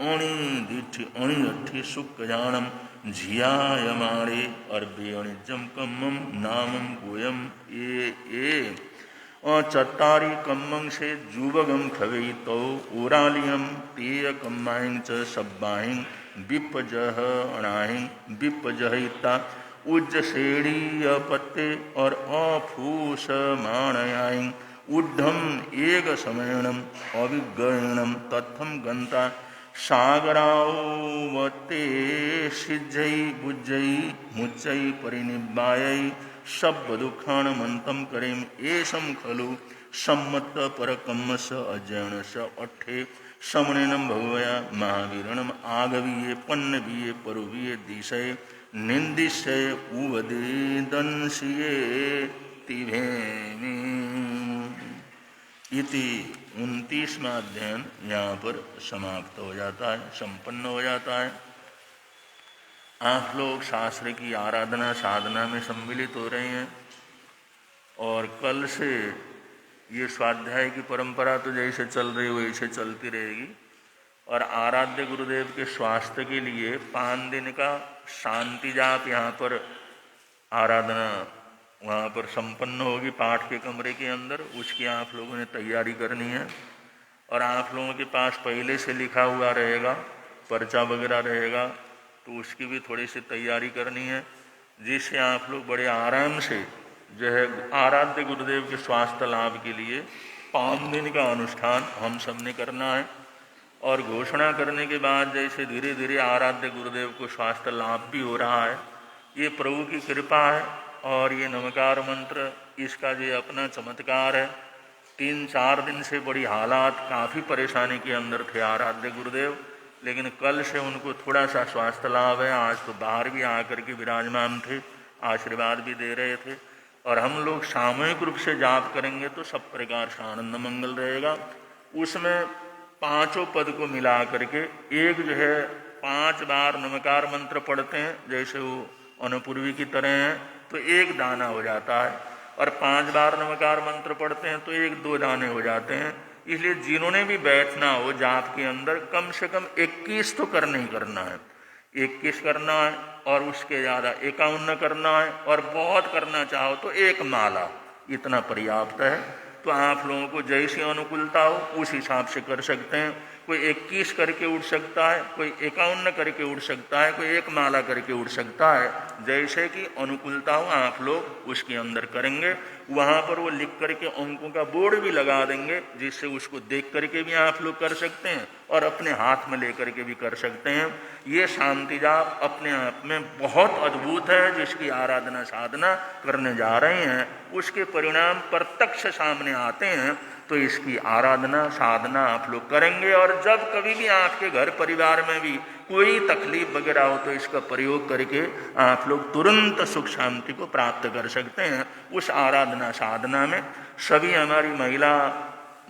अणिदिठि सुखजानम झियायमाणे और बेअणिजम कम्मम नामम गोयम ए चत्तारी कम्मं से जुबगम खवे तो ओरालियम तेय कम्माइं च सब्बाहिं विपजह अणाहिं विपजहिता उज्ज श्रेणीय पत्ते और अफूस माणयाइं ऊढ़म एक समयणम अविगणम तत्थम गंता सागरावते सिज्जई बुज्जई मुच्चई परिनिब्बायै सब दुखान मंतम करेम एषम खलु सम्मत परकम्मस अजयणस अट्ठे समनेनम भगवया महावीरणम आगवीये पन्नवीये परुवीये दिशय निंदिशय उवदेदंसिये तिभेमि इति 29वां अध्ययन यहाँ पर समाप्त हो जाता है, संपन्न हो जाता है। आप लोग शास्त्र की आराधना साधना में सम्मिलित हो रहे हैं और कल से ये स्वाध्याय की परंपरा तो जैसे चल रही है वैसे चलती रहेगी। और आराध्य गुरुदेव के स्वास्थ्य के लिए 5 दिन का शांति जाप यहाँ पर आराधना वहाँ पर संपन्न होगी पाठ के कमरे के अंदर। उसकी आप लोगों ने तैयारी करनी है और आप लोगों के पास पहले से लिखा हुआ रहेगा, पर्चा वगैरह रहेगा, तो उसकी भी थोड़ी सी तैयारी करनी है, जिससे आप लोग बड़े आराम से जो है आराध्य गुरुदेव के स्वास्थ्य लाभ के लिए 5 दिन का अनुष्ठान हम सब ने करना है। और घोषणा करने के बाद जैसे धीरे धीरे आराध्य गुरुदेव को स्वास्थ्य लाभ भी हो रहा है, ये प्रभु की कृपा है। और ये नमकार मंत्र इसका जो अपना चमत्कार है। 3-4 दिन से बड़ी हालात काफ़ी परेशानी के अंदर थे आराध्य गुरुदेव, लेकिन कल से उनको थोड़ा सा स्वास्थ्य लाभ है। आज तो बाहर भी आकर के विराजमान थे, आशीर्वाद भी दे रहे थे। और हम लोग सामूहिक रूप से जाप करेंगे तो सब प्रकार से आनंद मंगल रहेगा। उसमें 5 पद को मिला करके एक जो है 5 बार नमकार मंत्र पढ़ते हैं, जैसे वो अनुपूर्वी की तरह हैं, तो 1 दाना हो जाता है। और 5 बार नमकार मंत्र पढ़ते हैं तो 1-2 दाने हो जाते हैं। इसलिए जिन्होंने भी बैठना हो जाप के अंदर कम से कम 21 तो करना ही करना है, 21 करना है और उसके ज़्यादा 51 करना है, और बहुत करना चाहो तो 1 माला, इतना पर्याप्त है। तो आप लोगों को जैसी अनुकूलता हो उस हिसाब से कर सकते हैं। कोई 21 करके उठ सकता है, कोई 51 करके उठ सकता है, कोई 1 माला करके उठ सकता है। जैसे कि अनुकूलता हो आप लोग उसके अंदर करेंगे। वहाँ पर वो लिख करके अंकों का बोर्ड भी लगा देंगे, जिससे उसको देख करके भी आप लोग कर सकते हैं और अपने हाथ में लेकर के भी कर सकते हैं। ये शांति जाप अपने आप में बहुत अद्भुत है, जिसकी आराधना साधना करने जा रहे हैं उसके परिणाम प्रत्यक्ष सामने आते हैं। तो इसकी आराधना साधना आप लोग करेंगे। और जब कभी भी आपके घर परिवार में भी कोई तकलीफ वगैरह हो तो इसका प्रयोग करके आप लोग तुरंत सुख शांति को प्राप्त कर सकते हैं। उस आराधना साधना में सभी हमारी महिला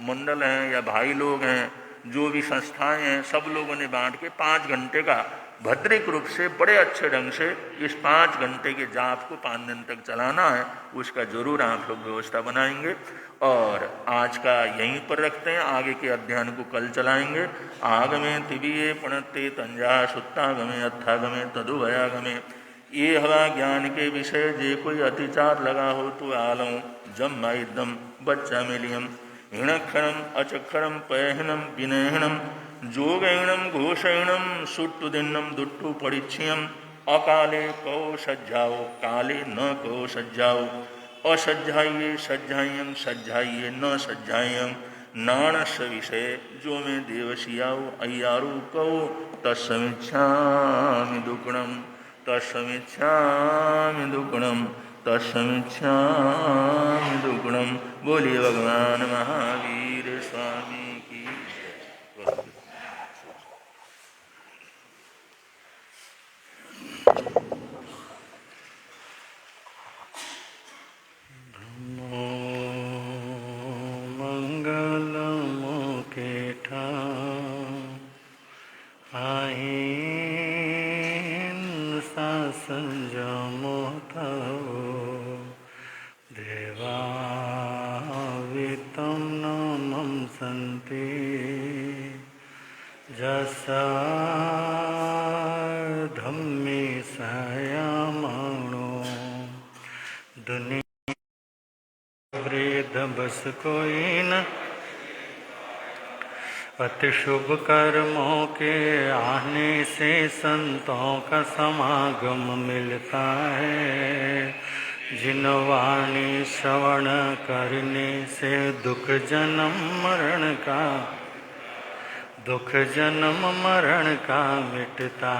मंडल हैं या भाई लोग हैं, जो भी संस्थाएं हैं, सब लोगों ने बांट के 5 घंटे का भद्रिक रूप से बड़े अच्छे ढंग से इस 5 घंटे के जाप को 5 दिन तक चलाना है। उसका जरूर आप लोग व्यवस्था बनाएंगे। और आज का यहीं पर रखते हैं, आगे के अध्ययन को कल चलाएंगे। आगमे तिबिये पणत्ते तंजा सुत्तागमे अत्थागमे तदुभयागमे। ये हवा ज्ञान के विषय जे कोई अतिचार लगा हो तो आलम जम माइदम बच्चा मिलियम हिणक्षणम अचक्षरम पयहिणम विनयहिणम जोगैणम घोषैणम सुट्टुदिन्नम दुट्टु परिच्छियम। अकाले कौ सज्जाओ काले न कौ सज्जाओ। असज्जाइये सज्जायम सज्जाइये न सज्जायम। नाणस विषय जो में देवसियाओ अय्यारू कौ तस्समिच्छामि दुक्कडम तस्समिच्छामि दुक्कडम तस्समिच्छामि दुक्कडम। बोलिए भगवान महावीर स्वामी की जय। धम्मे सयामाणो दुनिया वृद्ध बस कोई न। अति शुभ कर्मों के आने से संतों का समागम मिलता है। जिन वाणी श्रवण करने से दुख जन्म मरण का मिटता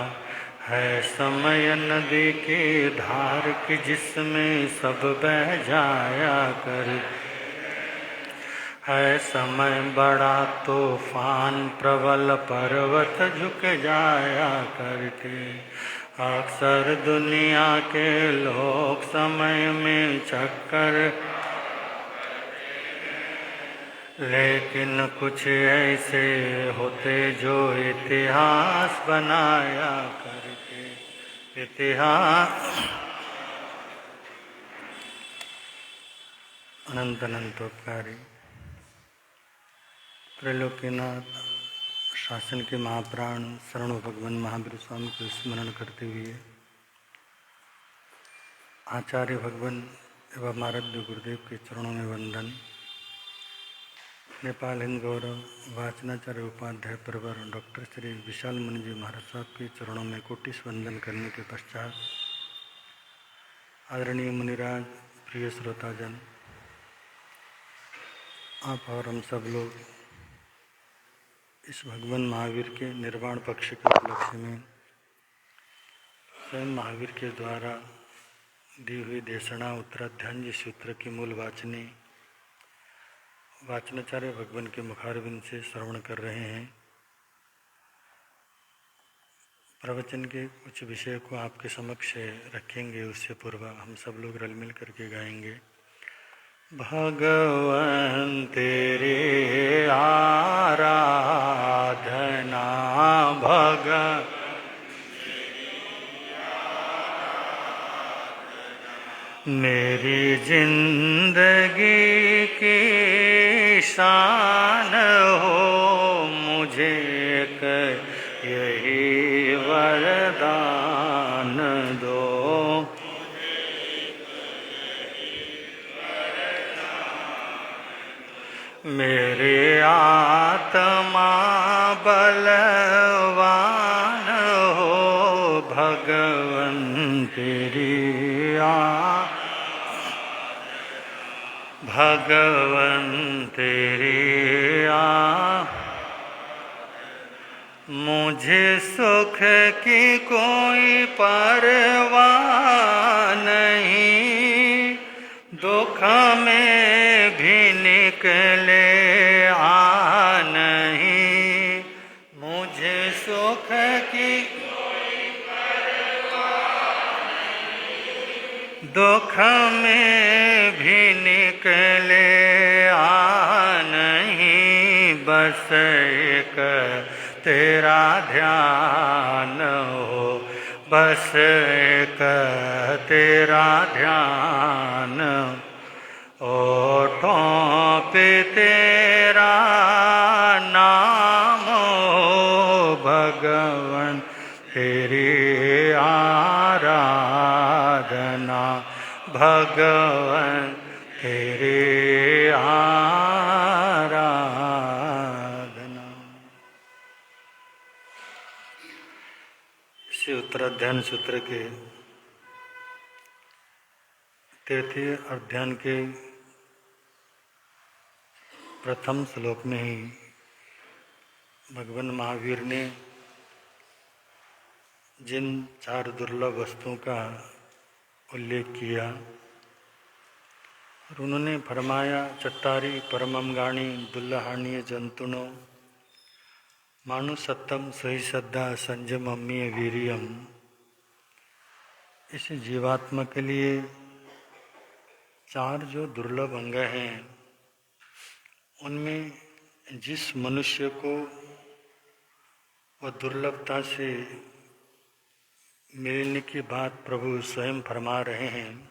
है। समय नदी की धार की जिसमें सब बह जाया कर है। समय बड़ा तूफान प्रबल पर्वत झुक जाया करते। अक्सर दुनिया के लोग समय में चक्कर लेकिन कुछ ऐसे होते जो इतिहास बनाया करके। इतिहास अनंत अनंतोपकारी। त्रैलोक्यनाथ शासन के महाप्राण शरणो भगवान महावीर स्वामी को स्मरण करते हुए आचार्य भगवान एवं आराध्य गुरुदेव के चरणों में वंदन। नेपाल हिंद गौरव वाचनाचार्य उपाध्याय प्रवर डॉक्टर श्री विशाल मुनि जी महाराज साहब के चरणों में कोटिश वंदन करने के पश्चात आदरणीय मुनिराज, प्रिय श्रोताजन, आप और हम सब लोग इस भगवान महावीर के निर्वाण पक्ष के उपलक्ष्य में स्वयं महावीर के द्वारा दी हुई देशना उत्तराध्याय सूत्र की मूल वाचनाचार्य भगवान के मुखारविंद से श्रवण कर रहे हैं। प्रवचन के कुछ विषय को आपके समक्ष रखेंगे, उससे पूर्व हम सब लोग रल मिल करके गाएंगे। भगवान तेरे आराधना मेरी जिंदगी की शान हो, मुझे यही वरदान दो। मेरे आत्मा बलवान हो, भगवन तेरी भगवन तेरी मुझे सुख की कोई परवाह नहीं, दुख में भी निकले आ नहीं। मुझे सुख की कोई परवाह नहीं, दुख में भी निकले आ नहीं। बस एक तेरा ध्यान हो, बस एक तेरा ध्यान। ओठों पे तेरा नाम हो, भगवन तेरी आराधना, भगवन तेरी आराधना। इसी उत्तराध्यान सूत्र के 33 अध्यान के प्रथम श्लोक में ही भगवान महावीर ने जिन 4 दुर्लभ वस्तुओं का उल्लेख किया और उन्होंने फरमाया, चट्टारी परमम गाणी दुल्लहानीय जंतुनो मानुसत्तम सही श्रद्धा संजम अम्मीय वीरियम। इस जीवात्मा के लिए 4 जो दुर्लभ अंग हैं, उनमें जिस मनुष्य को वह दुर्लभता से मिलने की बात प्रभु स्वयं फरमा रहे हैं,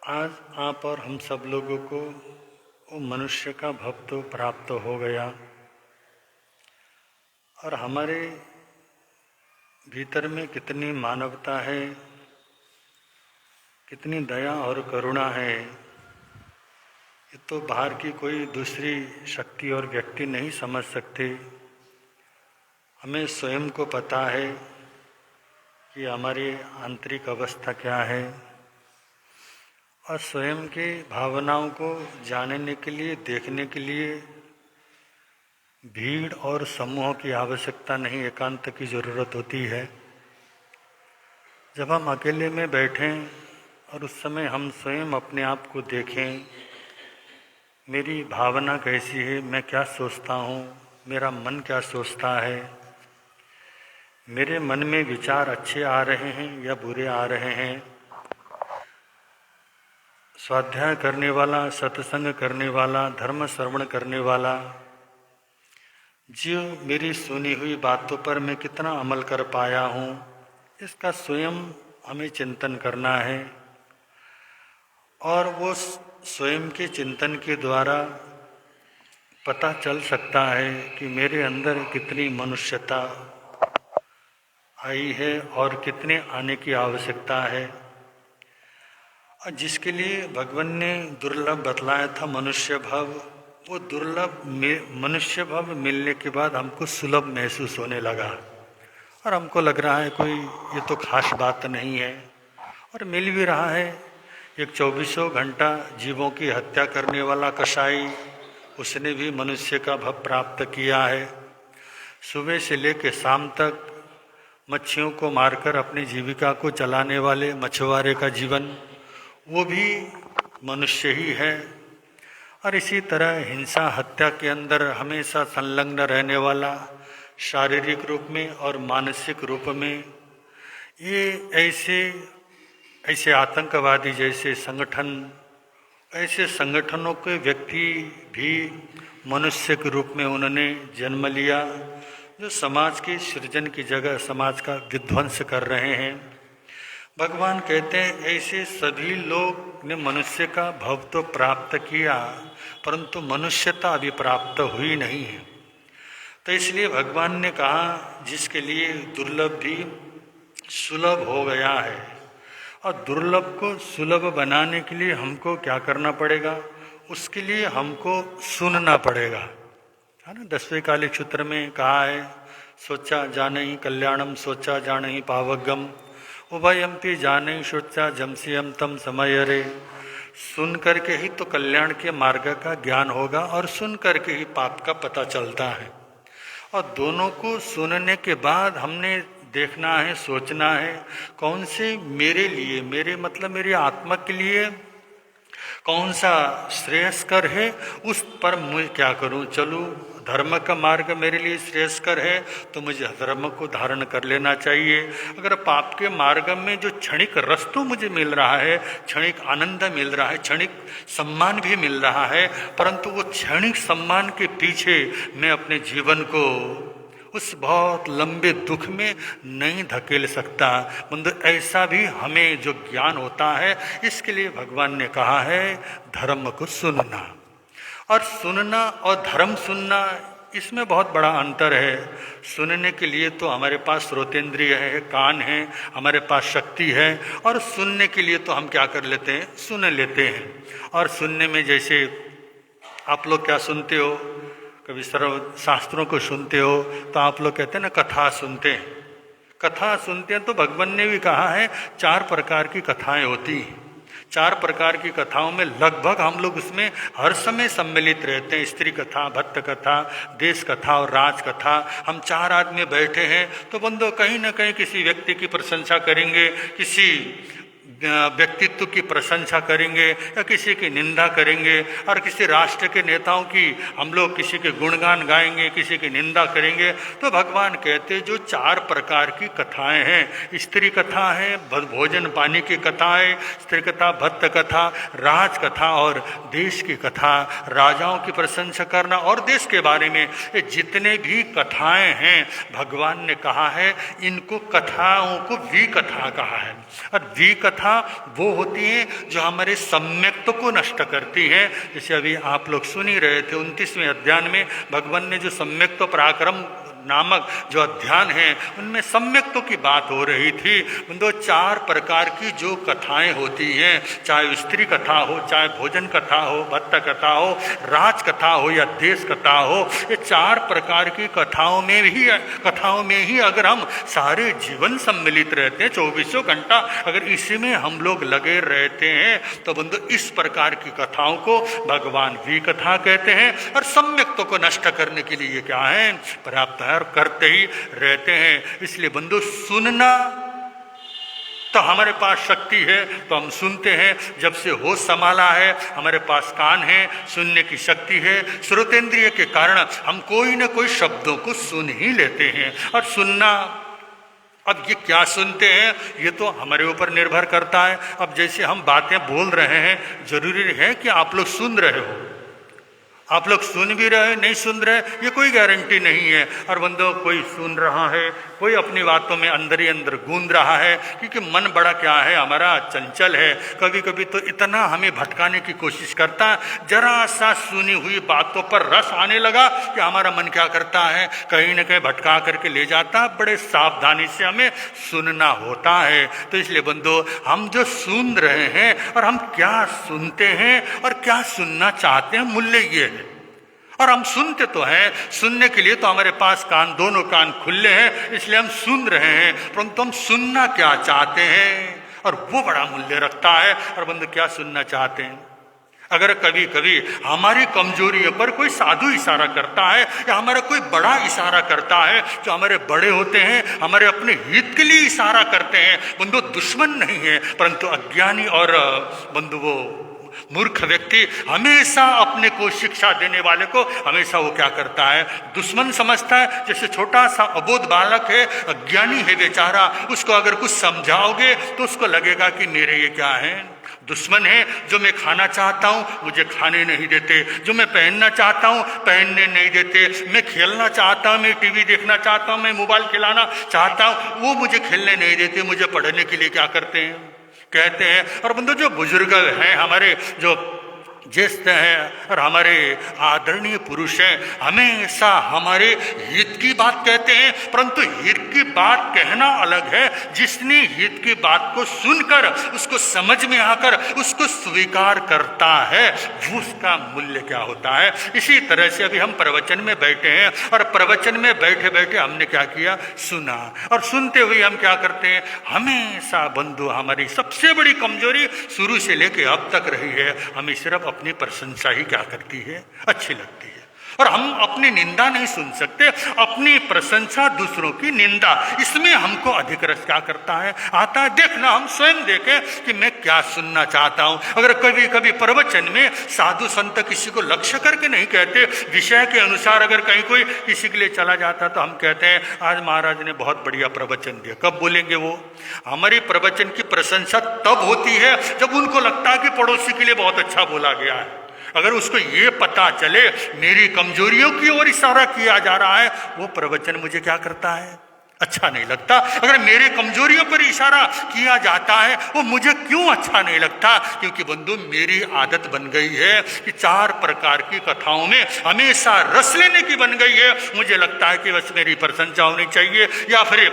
आज आप और हम सब लोगों को वो मनुष्य का भव तो प्राप्त हो गया और हमारे भीतर में कितनी मानवता है, कितनी दया और करुणा है, ये तो बाहर की कोई दूसरी शक्ति और व्यक्ति नहीं समझ सकते। हमें स्वयं को पता है कि हमारी आंतरिक अवस्था क्या है और स्वयं की भावनाओं को जानने के लिए, देखने के लिए भीड़ और समूह की आवश्यकता नहीं, एकांत की ज़रूरत होती है। जब हम अकेले में बैठें और उस समय हम स्वयं अपने आप को देखें, मेरी भावना कैसी है, मैं क्या सोचता हूँ, मेरा मन क्या सोचता है, मेरे मन में विचार अच्छे आ रहे हैं या बुरे आ रहे हैं, स्वाध्याय करने वाला, सत्संग करने वाला, धर्म श्रवण करने वाला, जो मेरी सुनी हुई बातों पर मैं कितना अमल कर पाया हूँ, इसका स्वयं हमें चिंतन करना है। और वो स्वयं के चिंतन के द्वारा पता चल सकता है कि मेरे अंदर कितनी मनुष्यता आई है और कितने आने की आवश्यकता है। और जिसके लिए भगवान ने दुर्लभ बतलाया था मनुष्य भव, वो दुर्लभ मनुष्य भव मिलने के बाद हमको सुलभ महसूस होने लगा और हमको लग रहा है कोई ये तो खास बात नहीं है, और मिल भी रहा है। एक 24 घंटा जीवों की हत्या करने वाला कसाई, उसने भी मनुष्य का भव प्राप्त किया है। सुबह से लेकर शाम तक मच्छियों को मारकर अपनी जीविका को चलाने वाले मछुआरे का जीवन, वो भी मनुष्य ही है। और इसी तरह हिंसा हत्या के अंदर हमेशा संलग्न रहने वाला, शारीरिक रूप में और मानसिक रूप में, ये ऐसे आतंकवादी जैसे संगठन, ऐसे संगठनों के व्यक्ति भी मनुष्य के रूप में उन्होंने जन्म लिया, जो समाज की सृजन की जगह समाज का विध्वंस कर रहे हैं। भगवान कहते हैं ऐसे सभी लोग ने मनुष्य का भव तो प्राप्त किया, परंतु मनुष्यता अभी प्राप्त हुई नहीं है। तो इसलिए भगवान ने कहा जिसके लिए दुर्लभ भी सुलभ हो गया है, और दुर्लभ को सुलभ बनाने के लिए हमको क्या करना पड़ेगा, उसके लिए हमको सुनना पड़ेगा, है ना। 10वें कालिक सूत्र में कहा है, सोचा जानहि कल्याणम, सोचा जानहि पावगम, उभयंती जानहि सोचा जमसियम तम समय रे। सुन करके ही तो कल्याण के मार्ग का ज्ञान होगा और सुन करके ही पाप का पता चलता है। और दोनों को सुनने के बाद हमने देखना है, सोचना है कौन से मेरे लिए, मेरे मतलब मेरी आत्मा के लिए कौन सा श्रेयस्कर है, उस पर मैं क्या करूं, चलूं। धर्म का मार्ग मेरे लिए श्रेयस्कर है तो मुझे धर्म को धारण कर लेना चाहिए। अगर पाप के मार्ग में जो क्षणिक रस तो मुझे मिल रहा है, क्षणिक आनंद मिल रहा है, क्षणिक सम्मान भी मिल रहा है, परंतु वो क्षणिक सम्मान के पीछे मैं अपने जीवन को उस बहुत लंबे दुख में नहीं धकेल सकता। मतलब ऐसा भी हमें जो ज्ञान होता है, इसके लिए भगवान ने कहा है धर्म को सुनना। और सुनना और धर्म सुनना, इसमें बहुत बड़ा अंतर है। सुनने के लिए तो हमारे पास श्रोतेंद्रिय है, कान है, हमारे पास शक्ति है, और सुनने के लिए तो हम क्या कर लेते हैं, सुन लेते हैं। और सुनने में जैसे आप लोग क्या सुनते हो, कभी सर्व शास्त्रों को सुनते हो तो आप लोग कहते हैं ना कथा सुनते हैं। कथा सुनते हैं तो भगवान ने भी कहा है 4 प्रकार की कथाएं होती हैं। 4 प्रकार की कथाओं में लगभग हम लोग उसमें हर समय सम्मिलित रहते हैं। स्त्री कथा, भक्त कथा, देश कथा और राज कथा। हम 4 आदमी बैठे हैं तो बंदो कहीं ना कहीं किसी व्यक्ति की प्रशंसा करेंगे, किसी व्यक्तित्व की प्रशंसा करेंगे या किसी की निंदा करेंगे, और किसी राष्ट्र के नेताओं की हम लोग किसी के गुणगान गाएंगे, किसी की निंदा करेंगे। तो भगवान कहते जो 4 प्रकार की कथाएं हैं, स्त्री कथा है, भोजन पानी की कथा है, स्त्री कथा, भक्त कथा, राज कथा और देश की कथा, राजाओं की प्रशंसा करना और देश के बारे में, ये जितने भी कथाएं हैं भगवान ने कहा है इनको कथाओं को विकथा कहा है। और विकथा वो होती है जो हमारे सम्यक्त्व को नष्ट करती है। जैसे अभी आप लोग सुन ही रहे थे 29वें अध्याय में भगवान ने जो सम्यक्त्व पराक्रम नामक जो अध्यान है उनमें सम्यक्त्व की बात हो रही थी। दो 4 प्रकार की जो कथाएं होती हैं, चाहे स्त्री कथा हो, चाहे भोजन कथा हो, भक्त कथा हो, राज कथा हो या देश कथा हो, ये 4 प्रकार की कथाओं में ही अगर हम सारे जीवन सम्मिलित रहते हैं, 24 घंटा अगर इसी में हम लोग लगे रहते हैं तो बंधु इस प्रकार की कथाओं को भगवान विकथा कहते हैं। और सम्यक्त्व को नष्ट करने के लिए क्या है, पर्याप्त है और करते ही रहते हैं। इसलिए बंधु सुनना तो हमारे पास शक्ति है तो हम सुनते हैं। जब से होश संभाला है हमारे पास कान है, सुनने की शक्ति है, श्रोतेंद्रिय के कारण हम कोई न कोई शब्दों को सुन ही लेते हैं। और सुनना अब ये क्या सुनते हैं ये तो हमारे ऊपर निर्भर करता है। अब जैसे हम बातें बोल रहे हैं, जरूरी है कि आप लोग सुन रहे हो, आप लोग सुन भी रहे नहीं सुन रहे ये कोई गारंटी नहीं है। और बंदो कोई सुन रहा है, कोई अपनी बातों में अंदर ही अंदर गूंज रहा है, क्योंकि मन बड़ा क्या है हमारा चंचल है। कभी कभी तो इतना हमें भटकाने की कोशिश करता है, जरा सा सुनी हुई बातों पर रस आने लगा कि हमारा मन क्या करता है कहीं ना कहीं भटका करके ले जाता है। बड़े सावधानी से हमें सुनना होता है। तो इसलिए बंदो हम जो सुन रहे हैं और हम क्या सुनते हैं और क्या सुनना चाहते हैं, मूल्य ये है। और हम सुनते तो हैं, सुनने के लिए तो हमारे पास कान, दोनों कान खुले हैं, इसलिए हम सुन रहे हैं, परंतु हम सुनना क्या चाहते हैं और वो बड़ा मूल्य रखता है। और बंधु क्या सुनना चाहते हैं? अगर कभी कभी हमारी कमजोरियों पर कोई साधु इशारा करता है या हमारा कोई बड़ा इशारा करता है, जो हमारे बड़े होते हैं, हमारे अपने हित के लिए इशारा करते हैं, बंधु दुश्मन नहीं है, परंतु अज्ञानी और बंधु वो मूर्ख व्यक्ति हमेशा अपने को शिक्षा देने वाले को हमेशा वो क्या करता है, दुश्मन समझता है। जैसे छोटा सा अबोध बालक है, अज्ञानी है बेचारा, उसको अगर कुछ समझाओगे तो उसको लगेगा कि मेरे ये क्या है, दुश्मन है। जो मैं खाना चाहता हूँ मुझे खाने नहीं देते, जो मैं पहनना चाहता हूँ पहनने नहीं देते, मैं खेलना चाहता हूँ, मैं टीवी देखना चाहता हूँ, मैं मोबाइल खिलाना चाहता हूँ, वो मुझे खेलने नहीं देते, मुझे पढ़ने के लिए क्या करते हैं, कहते हैं। और बंधु जो बुजुर्ग हैं हमारे, जो ज्येष्ठ हैं और हमारे आदरणीय पुरुष हैं, हमेशा हमारे हित की बात कहते हैं, परंतु हित की बात कहना अलग है। जिसने हित की बात को सुनकर उसको समझ में आकर उसको स्वीकार करता है, वो उसका मूल्य क्या होता है। इसी तरह से अभी हम प्रवचन में बैठे हैं और प्रवचन में बैठे बैठे हमने क्या किया, सुना। और सुनते हुए हम क्या करते हैं, हमेशा बंधु हमारी सबसे बड़ी कमजोरी शुरू से लेकर अब तक रही है, हमें सिर्फ अपनी प्रशंसा ही क्या करती है, अच्छी लगती है। और हम अपनी निंदा नहीं सुन सकते, अपनी प्रशंसा दूसरों की निंदा, इसमें हमको अधिक रस क्या करता है, आता है। देखना, हम स्वयं देखें कि मैं क्या सुनना चाहता हूं। अगर कभी कभी प्रवचन में साधु संत किसी को लक्ष्य करके नहीं कहते, विषय के अनुसार अगर कहीं कोई किसी के लिए चला जाता तो हम कहते हैं आज महाराज ने बहुत बढ़िया प्रवचन दिया। कब बोलेंगे वो? हमारी प्रवचन की प्रशंसा तब होती है जब उनको लगता है कि पड़ोसी के लिए बहुत अच्छा बोला गया है। अगर उसको ये पता चले मेरी कमजोरियों की ओर इशारा किया जा रहा है, वो प्रवचन मुझे क्या करता है, अच्छा नहीं लगता। अगर मेरे कमजोरियों पर इशारा किया जाता है वो मुझे क्यों अच्छा नहीं लगता, क्योंकि बंधु मेरी आदत बन गई है कि 4 प्रकार की कथाओं में हमेशा रस लेने की बन गई है। मुझे लगता है कि बस मेरी प्रशंसा होनी चाहिए, या फिर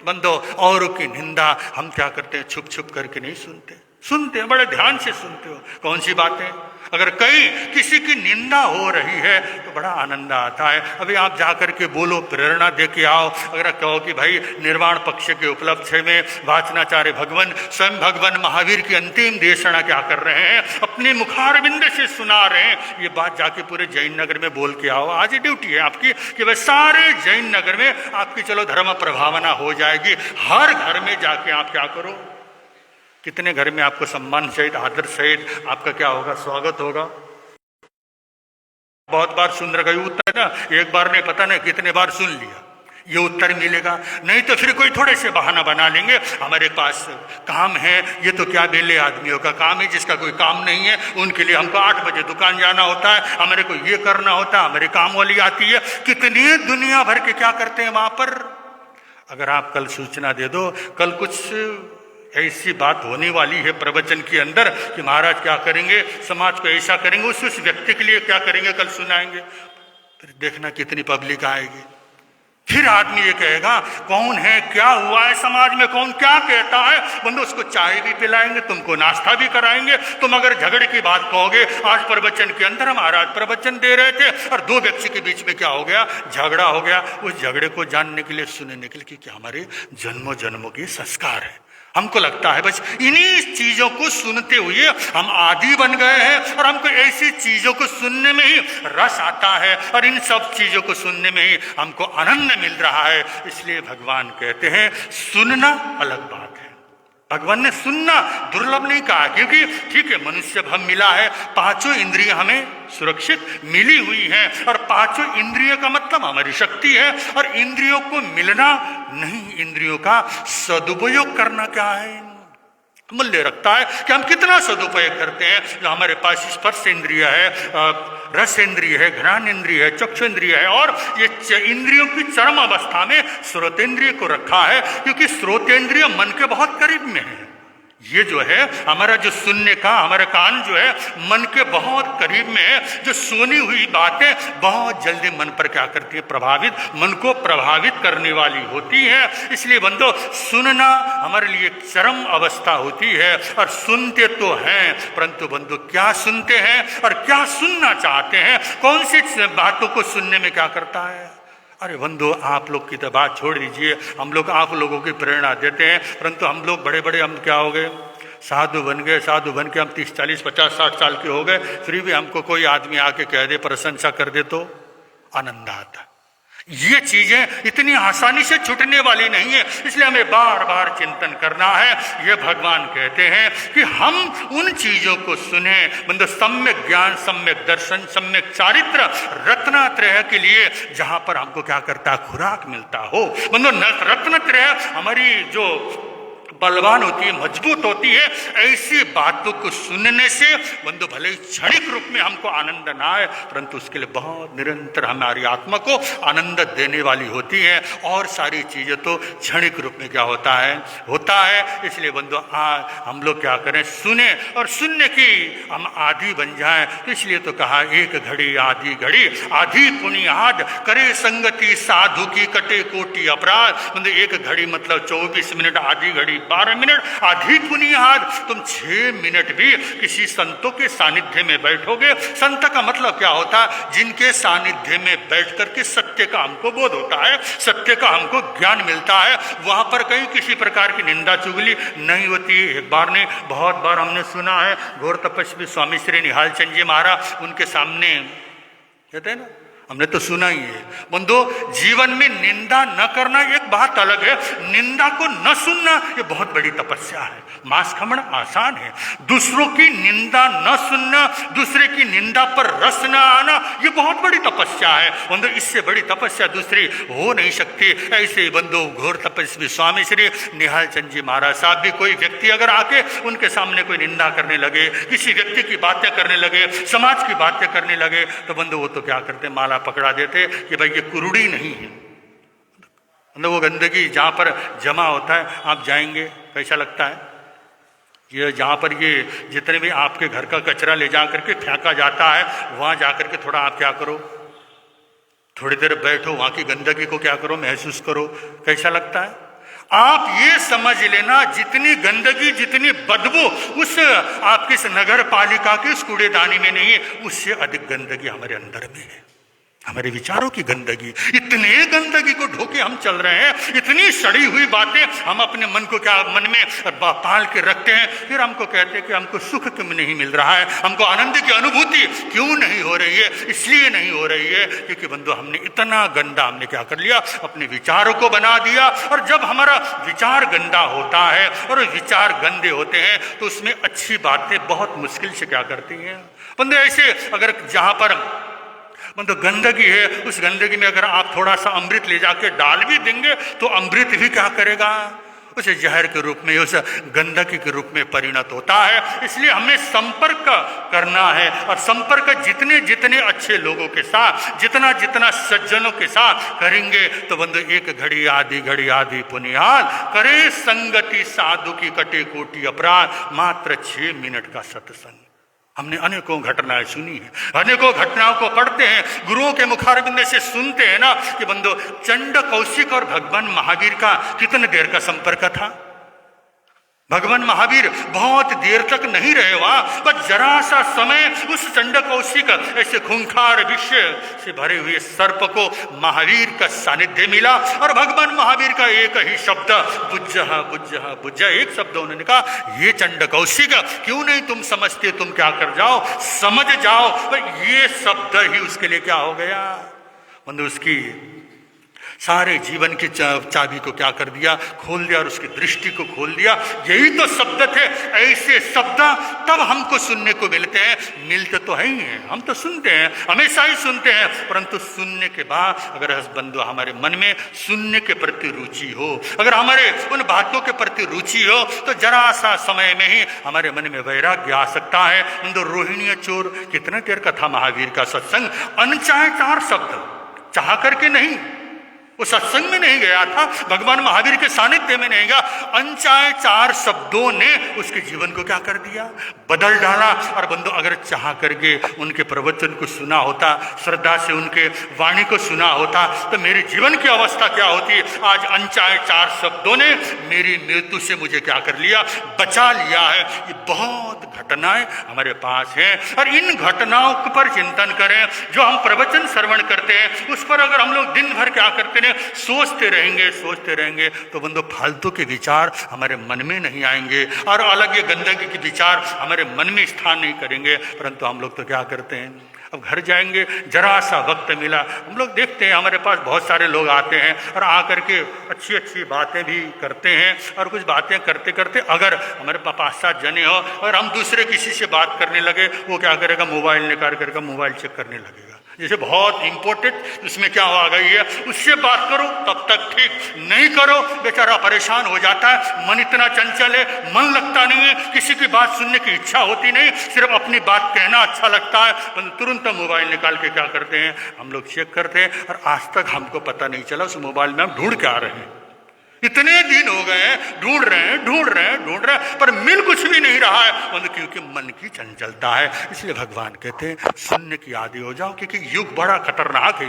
बंधु औरों की निंदा हम क्या करते हैं, छुप छुप करके नहीं सुनते, सुनते हैं, बड़े ध्यान से सुनते हो। कौन सी बातें? अगर कहीं किसी की निंदा हो रही है तो बड़ा आनंद आता है। अभी आप जाकर के बोलो, प्रेरणा दे के आओ। अगर कहो कि भाई निर्वाण पक्ष के उपलक्ष्य में वाचनाचार्य भगवान, स्वयं भगवान महावीर की अंतिम देशना क्या कर रहे हैं, अपने मुखारविंद से सुना रहे हैं, ये बात जाके पूरे जैन नगर में बोल के आओ। आज ड्यूटी है आपकी कि भाई सारे जैन नगर में आपकी चलो धर्म प्रभावना हो जाएगी। हर घर में जाके आप क्या करो, कितने घर में आपको सम्मान सहित, आदर सहित आपका क्या होगा, स्वागत होगा। बहुत बार सुन रखा उत्तर ना, एक बार नहीं, पता नहीं कितने बार सुन लिया, ये उत्तर मिलेगा। नहीं तो फिर कोई थोड़े से बहाना बना लेंगे, हमारे पास काम है। ये तो क्या बेले आदमियों का काम है, जिसका कोई काम नहीं है उनके लिए हमको 8 बजे दुकान जाना होता है, हमारे को ये करना होता है, हमारे काम वाली आती है। कितनी दुनिया भर के क्या करते हैं वहां पर। अगर आप कल सूचना दे दो, कल कुछ ऐसी बात होने वाली है प्रवचन के अंदर कि महाराज क्या करेंगे, समाज को ऐसा करेंगे, उस व्यक्ति के लिए क्या करेंगे, कल सुनाएंगे, फिर देखना कितनी पब्लिक आएगी। फिर आदमी ये कहेगा कौन है, क्या हुआ है समाज में, कौन क्या कहता है। बंदो उसको चाय भी पिलाएंगे, तुमको नाश्ता भी कराएंगे। तुम अगर झगड़े की बात कहोगे, आज प्रवचन के अंदर महाराज प्रवचन दे रहे थे और 2 व्यक्ति के बीच में क्या हो गया, झगड़ा हो गया। उस झगड़े को जानने के लिए, सुनने के लिए कि हमारे जन्मों जन्मों के संस्कार है। हमको लगता है बस इन्हीं चीजों को सुनते हुए हम आदी बन गए हैं और हमको ऐसी चीजों को सुनने में ही रस आता है और इन सब चीजों को सुनने में ही हमको आनंद मिल रहा है। इसलिए भगवान कहते हैं सुनना अलग बात है, भगवान ने सुनना दुर्लभ नहीं कहा, क्योंकि ठीक है मनुष्य भव मिला है, पांचों इंद्रिय हमें सुरक्षित मिली हुई हैं, और पांचों इंद्रिय का मतलब हमारी शक्ति है, और इंद्रियों को मिलना नहीं, इंद्रियों का सदुपयोग करना क्या है, मूल्य रखता है कि हम कितना सदुपयोग करते हैं। जो हमारे पास स्पर्श इंद्रिय है, रस इंद्रिय है, घ्राण इंद्रिय है, चक्षु इंद्रिय है, और ये इंद्रियों की चरम अवस्था में श्रोतेंद्रिय को रखा है, क्योंकि श्रोतेंद्रिय मन के बहुत करीब में है। ये जो है हमारा जो सुनने का हमारा कान जो है मन के बहुत करीब में है, जो सुनी हुई बातें बहुत जल्दी मन पर क्या करती है, प्रभावित, मन को प्रभावित करने वाली होती है। इसलिए बंदो सुनना हमारे लिए एक चरम अवस्था होती है, और सुनते तो हैं, परंतु बंदो क्या सुनते हैं और क्या सुनना चाहते हैं, कौन सी बातों को सुनने में क्या करता है। अरे बंधु, आप लोग की तो बात छोड़ दीजिए, हम लोग आप लोगों की प्रेरणा देते हैं, परंतु हम लोग बड़े बड़े हम क्या हो गए, साधु बन गए, साधु बन के हम 30, 40, 50, 60 साल के हो गए, फिर भी हमको कोई आदमी आके कह दे, प्रशंसा कर दे तो आनंद आता। ये चीजें इतनी आसानी से छूटने वाली नहीं है, इसलिए हमें बार बार चिंतन करना है। ये भगवान कहते हैं कि हम उन चीजों को सुने, मतलब सम्यक ज्ञान, सम्यक दर्शन, सम्यक चारित्र, रत्नत्रय के लिए जहां पर हमको क्या करता है, खुराक मिलता हो। मतलब रत्नत्रय हमारी जो बलवान होती है, मजबूत होती है, ऐसी बातों को सुनने से बंधु भले ही क्षणिक रूप में हमको आनंद ना आए, परंतु उसके लिए बहुत निरंतर हमारी आत्मा को आनंद देने वाली होती है। और सारी चीजें तो क्षणिक रूप में क्या होता है। इसलिए बंधु हम लोग क्या करें, सुने और सुनने की हम आदि बन जाएं। तो इसलिए तो कहा एक घड़ी आधी घड़ी, आधी पुनियाद करे संगति साधु की कटे कोटि अपराध। मतलब एक घड़ी मतलब 24 मिनट, आधी घड़ी 12 मिनट, आधी पुनियाद तुम 6 मिनट भी किसी संतों के सानिध्य में बैठोगे। संत का मतलब क्या होता है, जिनके सानिध्य में बैठ करके सत्य का हमको बोध होता है, सत्य का हमको ज्ञान मिलता है, वहां पर कहीं किसी प्रकार की निंदा चुगली नहीं होती। एक बार नहीं, बहुत बार हमने सुना है, घोर तपस्वी स्वामी श्री निहाल चंद जी महाराज, उनके सामने कहते हैं ना, हमने तो सुना ही है। बंधु, जीवन में निंदा न करना एक बात अलग है, निंदा को न सुनना ये बहुत बड़ी तपस्या है। मांस खमण आसान है, दूसरों की निंदा न सुनना, दूसरे की निंदा पर रस न आना, ये बहुत बड़ी तपस्या है। बंधु, इससे बड़ी तपस्या दूसरी हो नहीं सकती। ऐसे ही बंधु, घोर तपस्वी स्वामी श्री निहाल चंद जी महाराज साहब भी, कोई व्यक्ति अगर आके उनके सामने कोई निंदा करने लगे, किसी व्यक्ति की बातें करने लगे, समाज की बातें करने लगे, तो बंधु वो तो क्या करते, माला पकड़ा देते कि भाई ये कुरुड़ी नहीं है। मतलब वो गंदगी जहां पर जमा होता है, आप जाएंगे कैसा लगता है, ये जहां पर ये जितने भी आपके घर का कचरा ले जा करके फेंका जाता है, वहां जाकर के थोड़ा आप क्या करो, थोड़ी देर बैठो, वहां की गंदगी को क्या करो, महसूस करो, कैसा लगता है। आप ये समझ लेना, जितनी गंदगी, जितनी बदबू उस आपकी इस नगर पालिका की उस कूड़ेदानी में नहीं है, उससे अधिक गंदगी हमारे अंदर में है, हमारे विचारों की गंदगी। इतने गंदगी को ढोके हम चल रहे हैं, इतनी सड़ी हुई बातें हम अपने मन को क्या मन में पाल के रखते हैं। फिर हमको कहते हैं कि हमको सुख क्यों नहीं मिल रहा है, हमको आनंद की अनुभूति क्यों नहीं हो रही है। इसलिए नहीं हो रही है क्योंकि बंधु हमने इतना गंदा हमने क्या कर लिया, अपने विचारों को बना दिया। और जब हमारा विचार गंदा होता है और विचार गंदे होते हैं तो उसमें अच्छी बातें बहुत मुश्किल से क्या करती हैं। बंधु ऐसे अगर जहां पर मतलब गंदगी है, उस गंदगी में अगर आप थोड़ा सा अमृत ले जाके डाल भी देंगे तो अमृत भी क्या करेगा, उसे जहर के रूप में, उस गंदगी के रूप में परिणत होता है। इसलिए हमें संपर्क करना है, और संपर्क जितने जितने अच्छे लोगों के साथ, जितना जितना सज्जनों के साथ करेंगे, तो बंधु एक घड़ी आधी पुनियाद करे संगति साधु की कटे कोटि अपराध। मात्र 6 मिनट का सत्संग। हमने अनेकों घटनाएं सुनी है, अनेकों घटनाओं को पढ़ते हैं, गुरुओं के मुखारबिंद से सुनते हैं ना कि बंधु चंड कौशिक और भगवान महावीर का कितने देर का संपर्क था। भगवान महावीर बहुत देर तक नहीं रहे वहां, बस जरा सा समय उस चंड कौशिक ऐसे खूंखार विष से भरे हुए सर्प को महावीर का सानिध्य मिला, और भगवान महावीर का एक ही शब्द बुझ, एक शब्द उन्होंने कहा, ये चंड कौशिक क्यों नहीं तुम समझते, तुम क्या कर जाओ, समझ जाओ। ये शब्द ही उसके लिए क्या हो गया, मतलब उसकी सारे जीवन की चाबी को क्या कर दिया, खोल दिया और उसकी दृष्टि को खोल दिया। यही तो शब्द थे। ऐसे शब्द तब हमको सुनने को मिलते हैं। मिलते तो है ही हैं, हम तो सुनते हैं, हमेशा ही सुनते हैं, परंतु सुनने के बाद अगर बंधु हमारे मन में सुनने के प्रति रुचि हो, अगर हमारे उन बातों के प्रति रुचि हो, तो जरा सा समय में ही हमारे मन में वैराग्य आ सकता है। बंधु रोहिणी चोर, कितना देर का था महावीर का सत्संग, अनचाहे 4 शब्द, चाह करके नहीं, वो सत्संग में नहीं गया था, भगवान महावीर के सानिध्य में नहीं गया, अनचाहे 4 शब्दों ने उसके जीवन को क्या कर दिया, बदल डाला। और बंधु अगर चाह करके उनके प्रवचन को सुना होता, श्रद्धा से उनके वाणी को सुना होता, तो मेरे जीवन की अवस्था क्या होती। आज अनचाहे 4 शब्दों ने मेरी मृत्यु से मुझे क्या कर लिया, बचा लिया है। ये बहुत घटनाएं हमारे पास हैं और इन घटनाओं पर चिंतन करें। जो हम प्रवचन श्रवण करते हैं उस पर अगर हम लोग दिन भर क्या करते हैं, सोचते रहेंगे तो बंधु फालतू के विचार हमारे मन में नहीं आएंगे और अलग ये गंदगी के विचार हमारे मन में स्थान नहीं करेंगे। परंतु हम लोग तो क्या करते हैं, अब घर जाएंगे, जरा सा वक्त मिला, हम लोग देखते हैं हमारे पास बहुत सारे लोग आते हैं और आकर के अच्छी अच्छी बातें भी करते हैं। और कुछ बातें करते करते अगर हमारे पास 5-7 जने हो और हम दूसरे किसी से बात करने लगे, वो क्या करेगा, मोबाइल निकाल करके मोबाइल चेक करने लगेगा। जैसे बहुत इंपॉर्टेंट, उसमें क्या आ गई है, उससे बात करो तब तक ठीक, नहीं करो बेचारा परेशान हो जाता है। मन इतना चंचल है, मन लगता नहीं है, किसी की बात सुनने की इच्छा होती नहीं, सिर्फ अपनी बात कहना अच्छा लगता है। तुरंत मोबाइल निकाल के क्या करते हैं, हम लोग चेक करते हैं और आज तक हमको पता नहीं चला उस मोबाइल में हम ढूंढ के आ रहे हैं। इतने दिन हो गए हैं, ढूंढ रहे हैं, पर मिल कुछ भी नहीं रहा है, क्योंकि मन की चंचलता है। इसलिए भगवान कहते हैं सुनने की आदि हो जाओ, क्योंकि युग बड़ा खतरनाक है।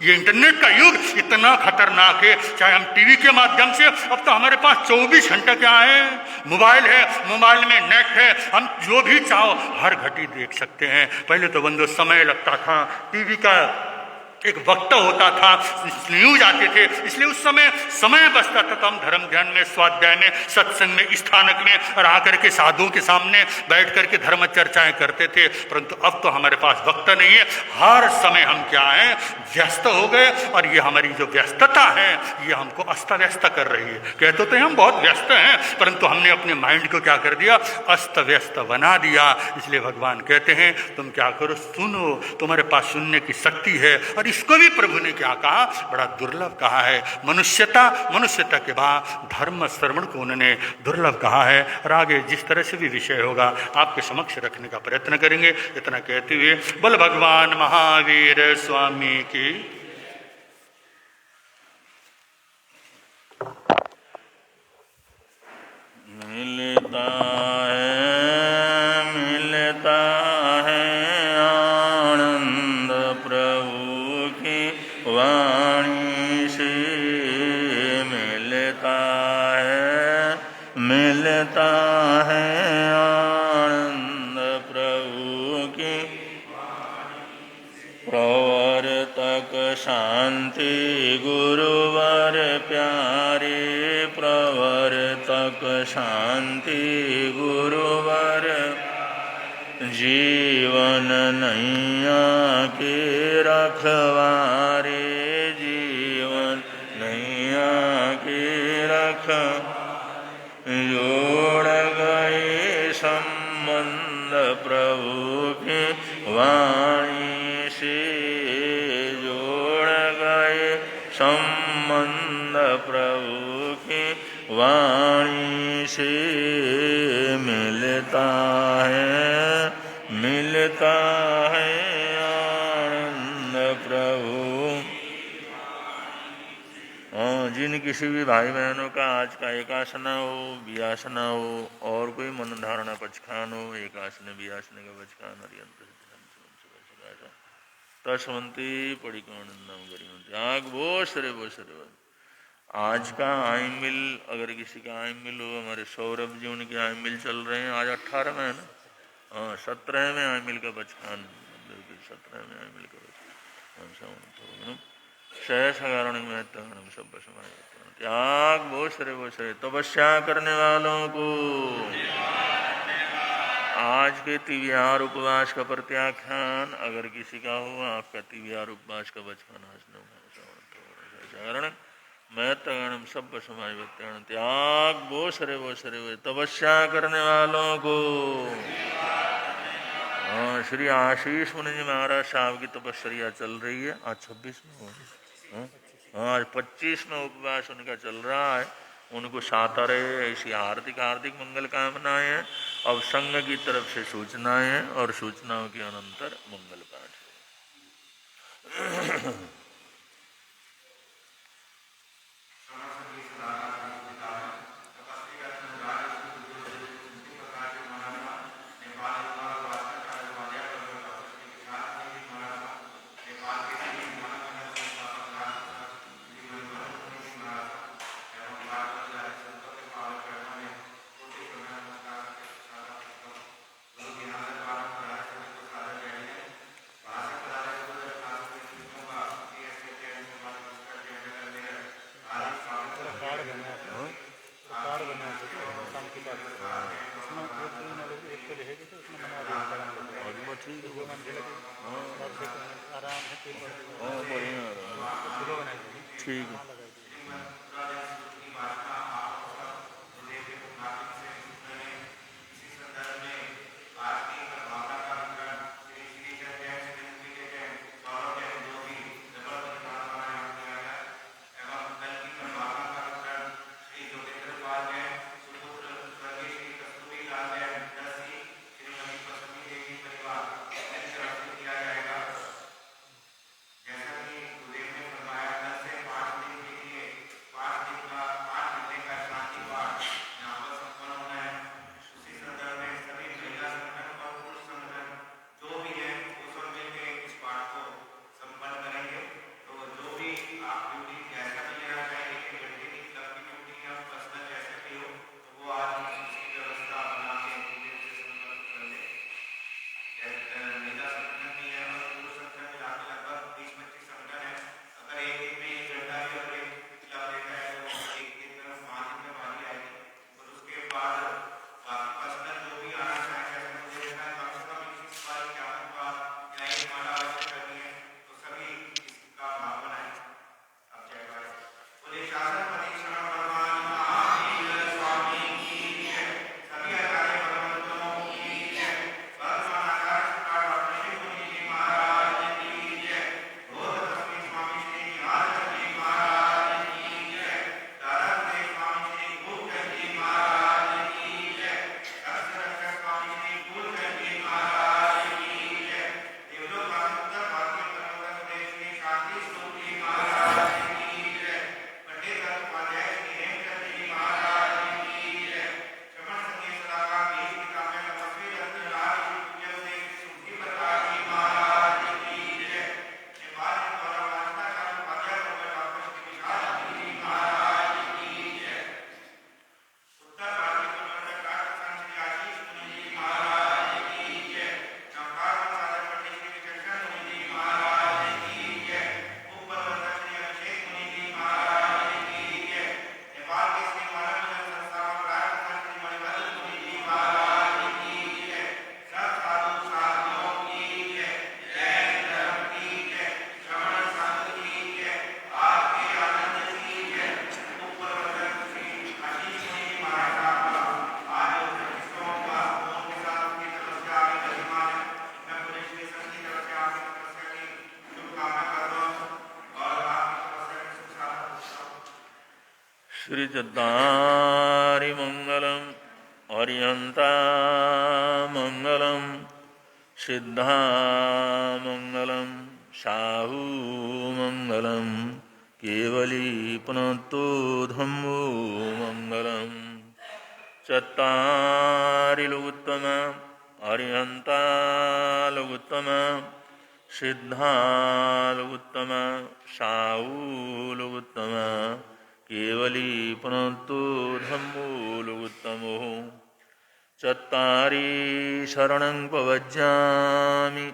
ये इंटरनेट का युग इतना खतरनाक है। चाहे हम टीवी के माध्यम से, अब तो हमारे पास 24 घंटे क्या है, मोबाइल है, मोबाइल में नेट है, हम जो भी चाहो हर घड़ी देख सकते हैं। पहले तो बंदो समय लगता था, टीवी का एक वक्त होता था, न्यूज आते थे, इसलिए उस समय बचता था। तो हम धर्म ध्यान में, स्वाध्याय में, सत्संग में, स्थानक में और आकर के साधुओं के सामने बैठ करके धर्म चर्चाएं करते थे। परंतु अब तो हमारे पास वक्त नहीं है, हर समय हम क्या हैं, व्यस्त हो गए। और ये हमारी जो व्यस्तता है ये हमको अस्त व्यस्त कर रही है। कहते तो हम बहुत व्यस्त हैं, परंतु हमने अपने माइंड को क्या कर दिया, अस्त व्यस्त बना दिया। इसलिए भगवान कहते हैं तुम क्या करो, सुनो, तुम्हारे पास सुनने की शक्ति है। और इसको भी प्रभु ने क्या कहा, बड़ा दुर्लभ कहा है। मनुष्यता के बाद धर्म श्रवण को उन्होंने दुर्लभ कहा है। और आगे जिस तरह से भी विषय होगा आपके समक्ष रखने का प्रयत्न करेंगे। इतना कहते हुए बोल भगवान महावीर स्वामी की। मिलता है आनंद प्रभु की वाणी से, मिलता है आनंद प्रभु की प्रवर्तक शांति गुरुवर प्यारे, प्रवर्तक शांति गुरुवर जीवन नैया के रखवारे, जीवन नैया के रख जोड़ गए संबंध प्रभु के वाणी से, जोड़ गए संबंध प्रभु के वाणी से। मिलता है आनंद प्रभु। जिन किसी भी भाई बहनों का आज का एकासना हो, वियासना हो और कोई मन धारणा पचखान हो, एकासने वियासने का पचखान तस्वंती पड़िकानंदम गरिमंती आग बोसरे। आज का आई मिल, अगर किसी का आई मिल हो, हमारे सौरभ जी उनके आई मिल चल रहे हैं, आज 18 में है ना, 17 में आई मिल का बचकान, 17 में आई मिल का बचकान सहसारण में सब त्याग बोसरे तपस्या करने वालों को आज के तिविहार उपवास का प्रत्याख्यान अगर किसी का हो, आपका तिविहार उपवास का बचकान शरण मैत्रण सब समाज वितरण त्याग वो सरे तपस्या करने वालों को। श्री आशीष मुनि जी महाराज साहब की तपस्या चल रही है। आज 26 में हो, आज 25 में उपवास उनका चल रहा है। उनको साता रहे ऐसी हार्दिक हार्दिक मंगल कामनाएं हैं। अब संघ की तरफ से सूचनाएं हैं और सूचनाओं के अनंतर मंगल पाठ है। ठीक है। श्री चद्दारी मंगलम अर्यंता मंगलम सिद्धा मंगलम साहू मंगलम केवली पुनतो धम्मो मंगलम चत्तारि लोकोत्तम अर्यंता लोकोत्तम सिद्धा लोकोत्तम साहू लोकोत्तम केवली पुनतो धम्मो लोकोत्तमो चत्तारि शरणं पवज्जामि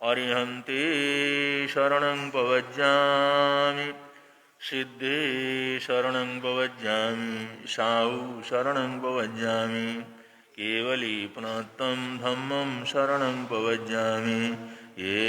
अर्हन्ते शरणं पवज्जामि सिद्धे शरणं पवज्जामि साहु शरणं पवज्जामि केवली पुनत्तं धम्मं शरणं पवज्जामि ये